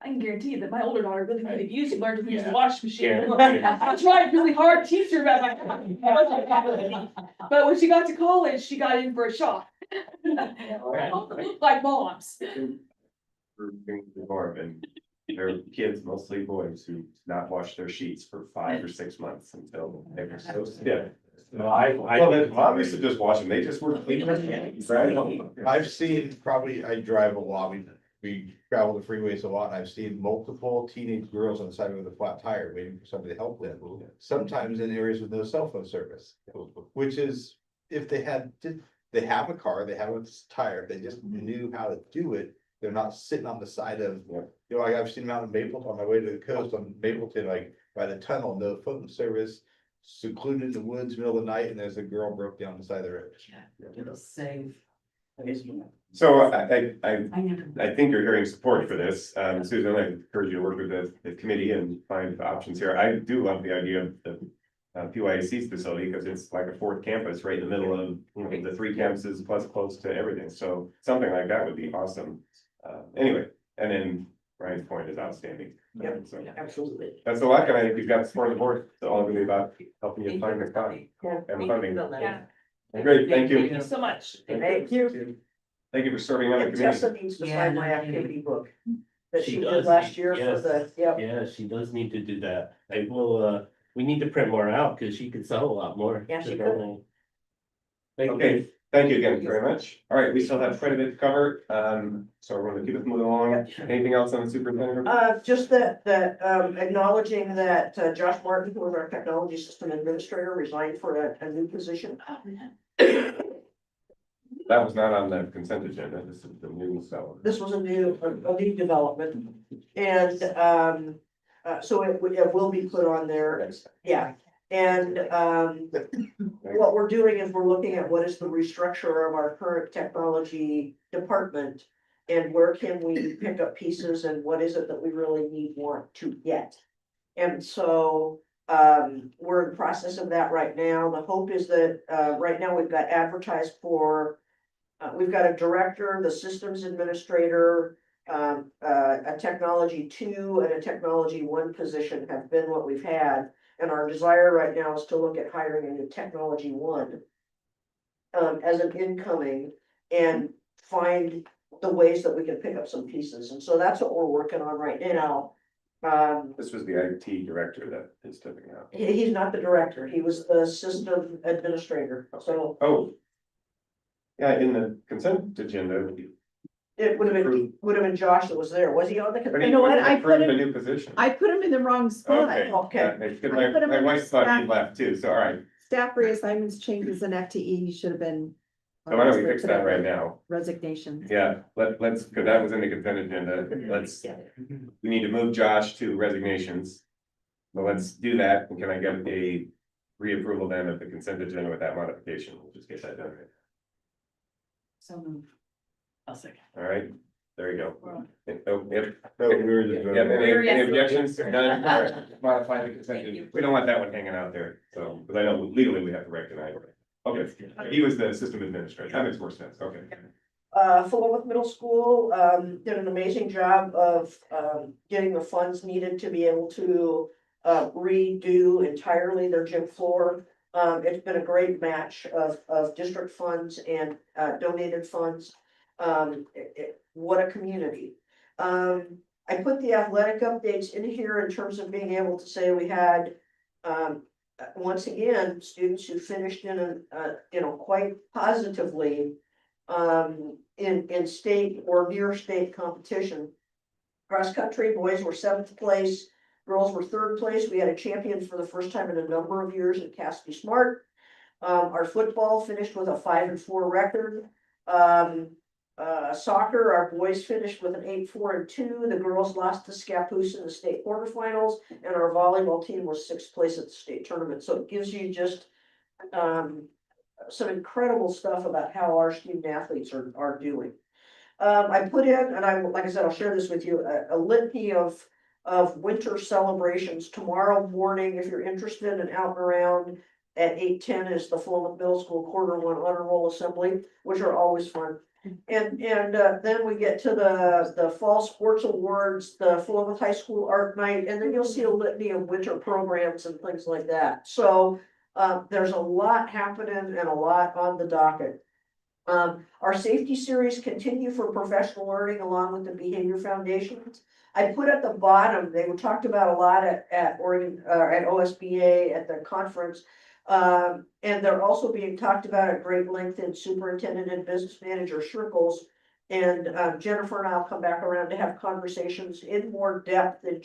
S18: I can guarantee you that my older daughter really could have used to learn to use the washing machine.
S13: Yeah.
S18: I tried really hard to teach her about my. But when she got to college, she got in for a shock. Like moms.
S1: For things before, and there are kids, mostly boys, who not wash their sheets for 5 or 6 months until they were so stiff.
S11: No,
S1: Well, then mom used to just wash them, they just were cleaning their hands, right?
S11: I've seen, probably, I drive a lot, we travel the freeways a lot, and I've seen multiple teenage girls on the side with a flat tire waiting for somebody to help them. Sometimes in areas with no cell phone service, which is, if they have a car, they have a tire, if they just knew how to do it. They're not sitting on the side of, like I've seen them out in Mapleton, on my way to the coast on Mapleton, like by the tunnel, no phone service. Secluded in the woods, middle of the night, and there's a girl broke down the side of the road.
S20: It'll save.
S1: So I think you're hearing support for this. Susan, I encourage you to work with the committee and find options here. I do love the idea of the PYAC's facility, because it's like a 4th campus right in the middle of, the 3 campuses plus close to everything. So something like that would be awesome. Anyway, and then Ryan's point is outstanding.
S2: Yep,
S1: So
S2: absolutely.
S1: that's a lot, and I think you've got the support of the board. It's all gonna be about helping you find the time
S2: Yeah.
S1: and funding.
S2: Yeah.
S1: Great, thank you.
S18: Thank you so much.
S2: Thank you.
S1: Thank you for serving on the
S2: And Tessa
S1: committee.
S2: needs to sign my activity book that she did
S13: does,
S2: last year for
S13: yes.
S2: the, yep.
S13: Yeah, she does need to do that. I will, we need to print more out because she could sell a lot more.
S2: Yeah, she could.
S13: Thank you.
S1: Okay, thank you again very much. All right, we still have quite a bit to cover, so we're gonna keep it moving along. Anything else on the superintendent?
S2: Just that acknowledging that Josh Martin, who was our technology system administrator, resigned for a new position.
S1: That was not on the consent agenda. This is the new stuff.
S2: This was a new development, and so it will be put on there, yeah. And what we're doing is we're looking at what is the restructure of our current technology department. And where can we pick up pieces and what is it that we really want to get? And so we're in the process of that right now. The hope is that right now we've got advertised for, we've got a director, the systems administrator, a technology 2 and a technology 1 position have been what we've had. And our desire right now is to look at hiring a new technology 1 as an incoming and find the ways that we can pick up some pieces. And so that's what we're working on right now.
S1: This was the IT director that is stepping out.
S2: He's not the director, he was the system administrator, so
S1: Oh. Yeah, in the consent agenda.
S2: it would have been Josh that was there. Was he on the?
S1: But he
S2: You know what? I
S1: approved
S2: put
S1: a
S2: him,
S1: new position.
S2: I put him in the wrong spot.
S1: Okay.
S2: Okay.
S1: Because
S2: I put him
S1: my
S2: in
S1: wife
S2: the
S1: thought he
S2: staff-
S1: left too, so all right.
S21: Staff reassignments, changes in FTE, he should have been.
S1: So why don't we fix that right now?
S21: Resignation.
S1: Yeah, let's, because that was in the consent agenda. We need to move Josh to resignations. But let's do that. And can I get a reapproval then of the consent agenda with that modification? We'll just get that done.
S20: So moved. I'll second.
S1: All right, there you go. Oh, yep.
S11: No, we were just.
S1: Yep, any
S20: Yes.
S1: objections? None? All right, modify the consent agenda. We don't want that one hanging out there, so, because I know legally we have to recognize it. Okay, he was the system administrator. That makes more sense. Okay.
S2: Philomath Middle School, did an amazing job of, getting the funds needed to be able to, redo entirely their gym floor. It's been a great match of district funds and, donated funds. What a community. I put the athletic updates in here in terms of being able to say we had, once again, students who finished in quite positively in state or near state competition. Cross country, boys were 7th place, girls were 3rd place. We had a champion for the first time in a number of years at Cassidy Smart. Our football finished with a 5-4 record. Soccer, our boys finished with an 8-4-2. The girls lost to Scappoose in the state quarterfinals, and our volleyball team was 6th place at the state tournament. So it gives you just some incredible stuff about how our student athletes are doing. I put in, and like I said, I'll share this with you, a litany of winter celebrations tomorrow morning. If you're interested and out and around at 8:10 is the Philomath Middle School Quarter 1 Honor Roll Assembly, which are always fun. And then we get to the Fall Sports Awards, the Philomath High School Art Night, and then you'll see a litany of winter programs and things like that. So there's a lot happening and a lot on the docket. Our safety series continue for professional learning along with the Behavior Foundations. I put at the bottom, they were talked about a lot at Oregon, at OSBA at the conference. And they're also being talked about at great length in superintendent and business manager circles. And Jennifer and I'll come back around to have conversations in more depth in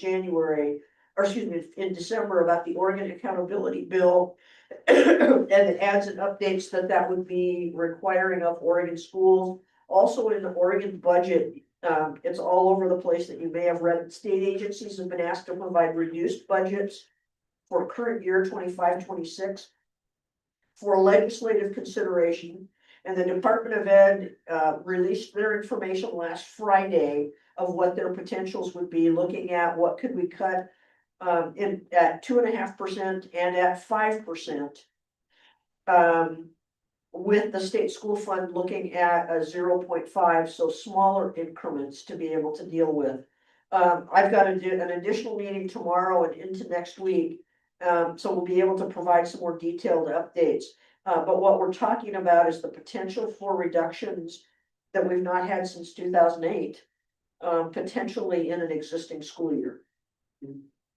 S2: in December about the Oregon Accountability Bill and the adds and updates that would be requiring of Oregon schools. Also in the Oregon budget, it's all over the place that you may have read. State agencies have been asked to provide reduced budgets for current year 25-26 for legislative consideration. And the Department of Ed released their information last Friday of what their potentials would be, looking at what could we cut at 2.5% and at 5%. With the state school fund looking at a 0.5, so smaller increments to be able to deal with. I've got to do an additional meeting tomorrow and into next week. So we'll be able to provide some more detailed updates. But what we're talking about is the potential for reductions that we've not had since 2008, potentially in an existing school year.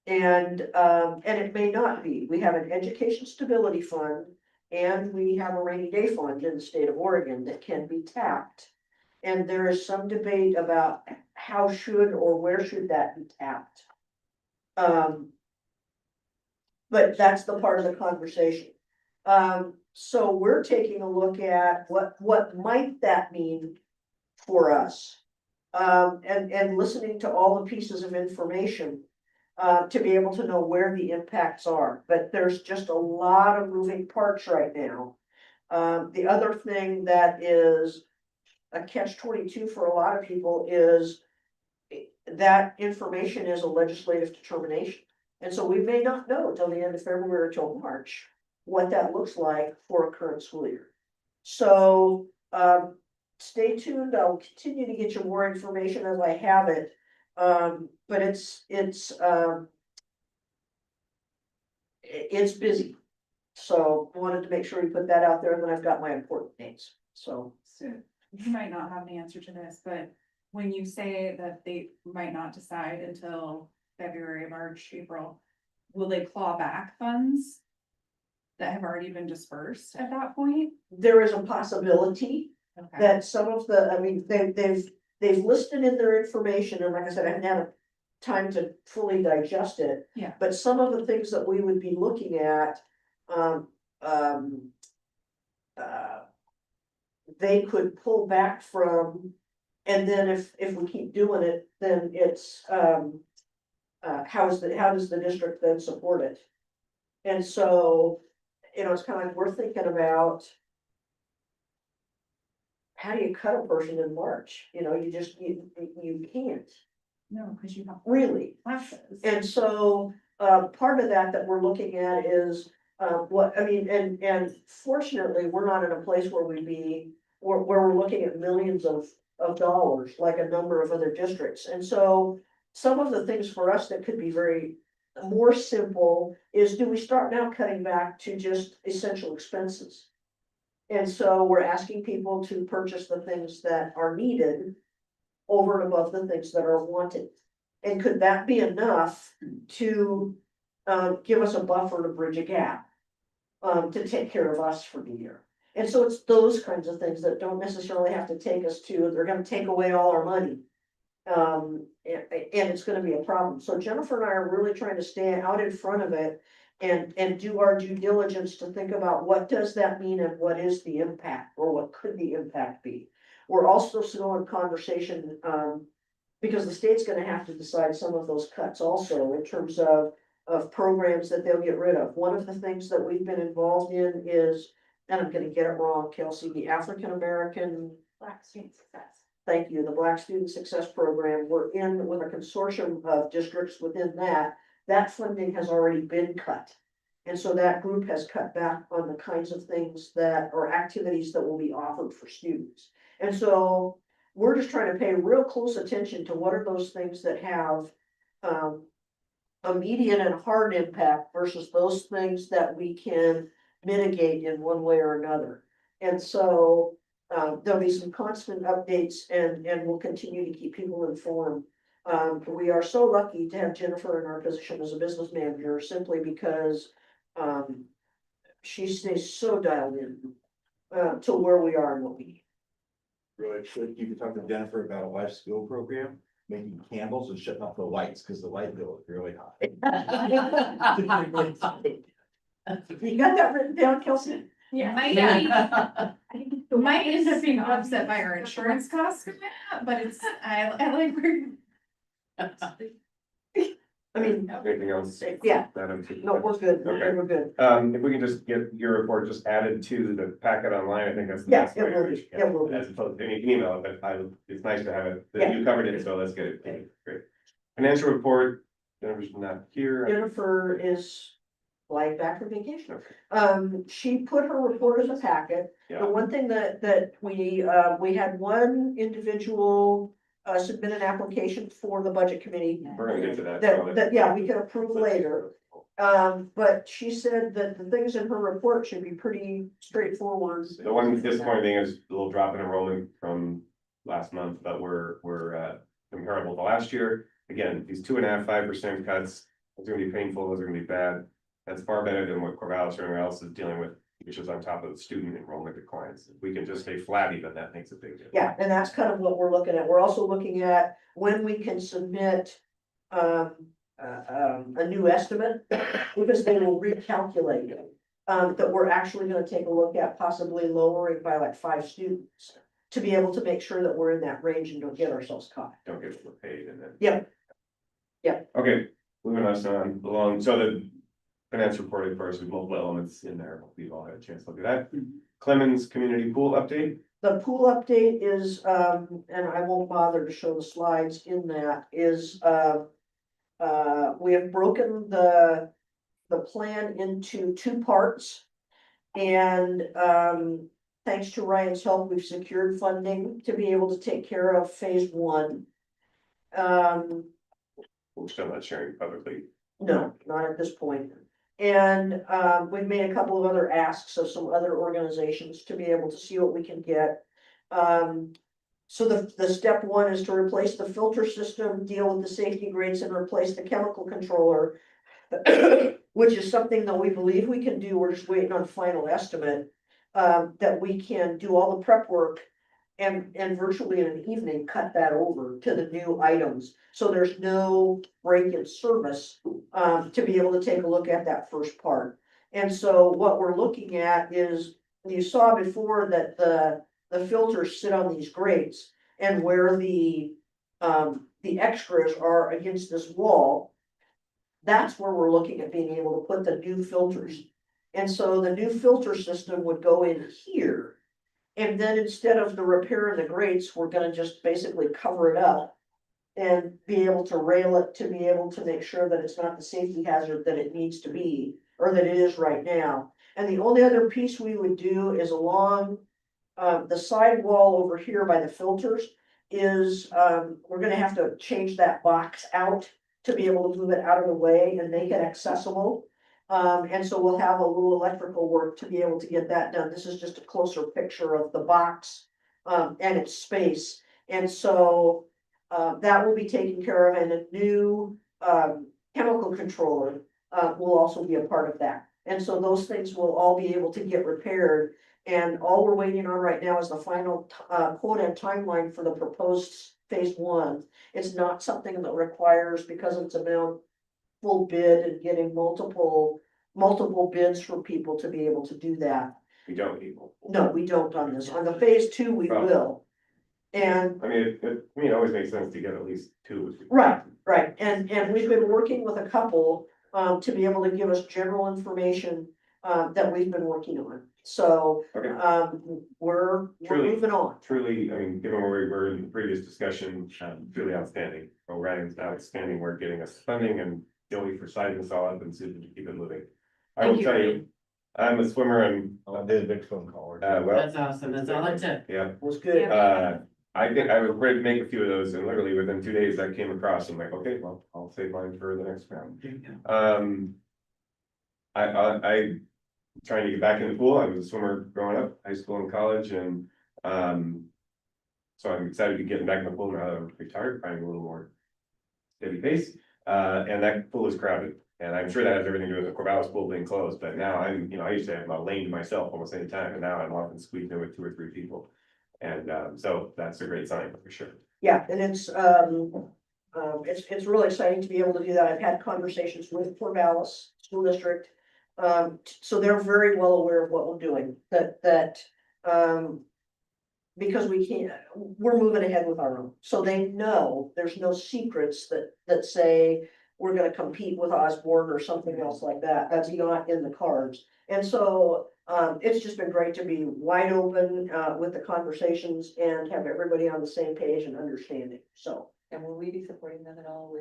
S2: And it may not be. We have an education stability fund and we have a rainy day fund in the state of Oregon that can be tapped. And there is some debate about how should or where should that be tapped. But that's the part of the conversation. So we're taking a look at what might that mean for us. And listening to all the pieces of information to be able to know where the impacts are. But there's just a lot of moving parts right now. The other thing that is a catch-22 for a lot of people is that information is a legislative determination. And so we may not know till the end of February or till March what that looks like for a current school year. So stay tuned. I'll continue to get you more information as I have it. But it's busy. So wanted to make sure we put that out there, and then I've got my important dates. So
S6: you might not have an answer to this, but when you say that they might not decide until February, March, April, will they claw back funds that have already been dispersed at that point?
S2: There is a possibility that some of they've listed in their information, and like I said, I haven't had time to fully digest it.
S6: Yeah.
S2: But some of the things that we would be looking at, they could pull back from, and then if we keep doing it, then it's how does the district then support it? And so, it's kind of like we're thinking about how do you cut a person in March? You can't.
S6: No, because you have
S2: really
S6: classes.
S2: And so part of that we're looking at is and fortunately, we're not in a place where where we're looking at millions of dollars like a number of other districts. And so some of the things for us that could be very more simple is, do we start now cutting back to just essential expenses? And so we're asking people to purchase the things that are needed over and above the things that are wanted. And could that be enough to give us a buffer to bridge a gap. To take care of us for the year. And so it's those kinds of things that don't necessarily have to take us to, they're gonna take away all our money. And it's gonna be a problem. So Jennifer and I are really trying to stay out in front of it. And do our due diligence to think about what does that mean and what is the impact, or what could the impact be? We're also still in conversation, because the state's gonna have to decide some of those cuts also in terms of programs that they'll get rid of. One of the things that we've been involved in is, and I'm gonna get it wrong, Kelsey, the African American.
S19: Black Student Success.
S2: Thank you, the Black Student Success Program. We're in with a consortium of districts within that. That funding has already been cut. And so that group has cut back on the kinds of things that, or activities that will be offered for students. And so we're just trying to pay real close attention to what are those things that have, immediate and hard impact versus those things that we can mitigate in one way or another. And so there'll be some constant updates and we'll continue to keep people informed. We are so lucky to have Jennifer in our position as a business manager simply because she stays so dialed in to where we are and what we need.
S11: Really quick, you could talk to Jennifer about a life skill program, making candles and shutting off the lights, because the light bill is really high.
S2: You got that written down, Kelsey?
S6: Yeah. Might end up being offset by our insurance costs, but it's, I like where.
S2: I mean,
S1: Anything else?
S2: yeah,
S1: Madam?
S2: no, we're good,
S1: Okay.
S2: we're good.
S1: If we can just get your report just added to the packet online, I think that's the
S2: Yeah,
S1: best
S2: it
S1: way to
S2: will be,
S1: reach.
S2: it will be.
S1: As opposed to, and you can email it, but it's nice to have it, that
S2: Yeah.
S1: you covered it, so let's get it. Great. Financial report, Jennifer's not here.
S2: Jennifer is flying back from vacation.
S1: Okay.
S2: She put her report in the packet. The
S1: Yeah,
S2: one thing that we had one individual submit an application for the budget committee.
S1: we're gonna get to that.
S2: That, yeah, we can approve later. But she said that the things in her report should be pretty straightforward.
S1: The one disappointing thing is a little drop in enrollment from last month, but we're comparable to last year. Again, these 2.5%, 5% cuts, it's gonna be painful, those are gonna be bad. That's far better than what Corvallis or anyone else is dealing with, which is on top of the student enrollment declines. If we can just stay flat even, that makes a big difference.
S2: Yeah, and that's kind of what we're looking at. We're also looking at when we can submit a new estimate, because they will recalculate it. That we're actually gonna take a look at possibly lowering by like 5 students to be able to make sure that we're in that range and don't get ourselves caught.
S1: Don't get overpaid and then.
S2: Yep. Yep.
S1: Okay, moving us on along, so the finance report, of course, with multiple elements in there, we've all had a chance to look at that. Clemens Community Pool update,
S2: The pool update is, and I won't bother to show the slides in that, is, we have broken the plan into 2 parts. And, thanks to Ryan's help, we've secured funding to be able to take care of phase 1.
S1: we're still not sharing publicly.
S2: No, not at this point. And we've made a couple of other asks of some other organizations to be able to see what we can get. So the step 1 is to replace the filter system, deal with the safety grates, and replace the chemical controller. Which is something that we believe we can do. We're just waiting on final estimate. That we can do all the prep work. And virtually in an evening, cut that over to the new items, so there's no break in service, to be able to take a look at that first part. And so what we're looking at is, you saw before that the filters sit on these grates, and where the extras are against this wall, that's where we're looking at being able to put the new filters. And so the new filter system would go in here. And then instead of the repair of the grates, we're gonna just basically cover it up. And be able to rail it to be able to make sure that it's not the safety hazard that it needs to be, or that it is right now. And the only other piece we would do is along the side wall over here by the filters is, we're gonna have to change that box out to be able to move it out of the way and make it accessible. And so we'll have a little electrical work to be able to get that done. This is just a closer picture of the box, and its space. And so, that will be taken care of, and a new, chemical controller, will also be a part of that. And so those things will all be able to get repaired. And all we're waiting on right now is the final, quote and timeline for the proposed phase one. It's not something that requires, because it's a full bid and getting multiple bids for people to be able to do that.
S1: We don't people.
S2: No, we don't on this. On the phase two, we will. And
S1: I mean, it always makes sense to get at least two.
S2: right, and we've been working with a couple, to be able to give us general information, that we've been working on. So,
S1: Okay.
S2: we're
S1: Truly.
S2: moving on.
S1: Truly, I mean, given where we were in the previous discussion, truly outstanding. O'Reilly's outstanding work getting us funding and Joey for siding us all up and Susan to keep it moving. I will
S20: Thank you,
S1: tell you,
S20: Ryan.
S1: I'm a swimmer and,
S11: I did a big phone call.
S1: well,
S20: That's awesome, that's all it took.
S1: yeah.
S2: Was good.
S1: I think I was ready to make a few of those and literally within 2 days I came across, I'm like, okay, well, I'll save mine for the next round.
S20: There you go.
S1: I trying to get back in the pool. I was a swimmer growing up, high school and college, and so I'm excited to be getting back in the pool now that I'm retired, finding a little more steady pace. And that pool is crowded, and I'm sure that has everything to do with the Corvallis pool being closed. But now I'm, I used to have a lane to myself almost any time, and now I'm often squeezed in with 2 or 3 people. And so that's a great sign for sure.
S2: Yeah, and it's really exciting to be able to do that. I've had conversations with Corvallis School District. So they're very well aware of what we're doing, because we're moving ahead with our own. So they know there's no secrets that say we're gonna compete with Osborne or something else like that. That's not in the cards. And so, it's just been great to be wide open, with the conversations and have everybody on the same page and understanding, so.
S8: And will we be supporting them at all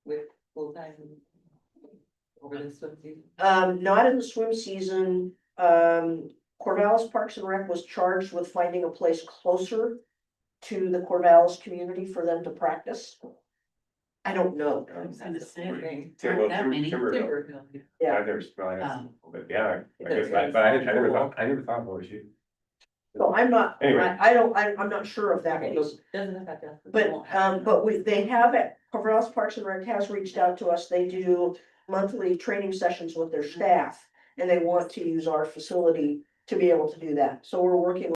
S8: with full-time over the swim season?
S2: Not in the swim season. Corvallis Parks and Rec was charged with finding a place closer to the Corvallis community for them to practice. I don't know.
S20: I was gonna say,
S1: Timberville,
S20: aren't that many?
S1: Timberville.
S2: Yeah.
S1: I've never, well, I guess,
S20: Oh.
S1: but yeah, I guess, but I never thought about it.
S2: So I'm not,
S1: Anyway.
S2: I'm not sure of that piece.
S8: Doesn't affect us.
S2: But they have it, Corvallis Parks and Rec has reached out to us. They do monthly training sessions with their staff. And they want to use our facility to be able to do that. So we're working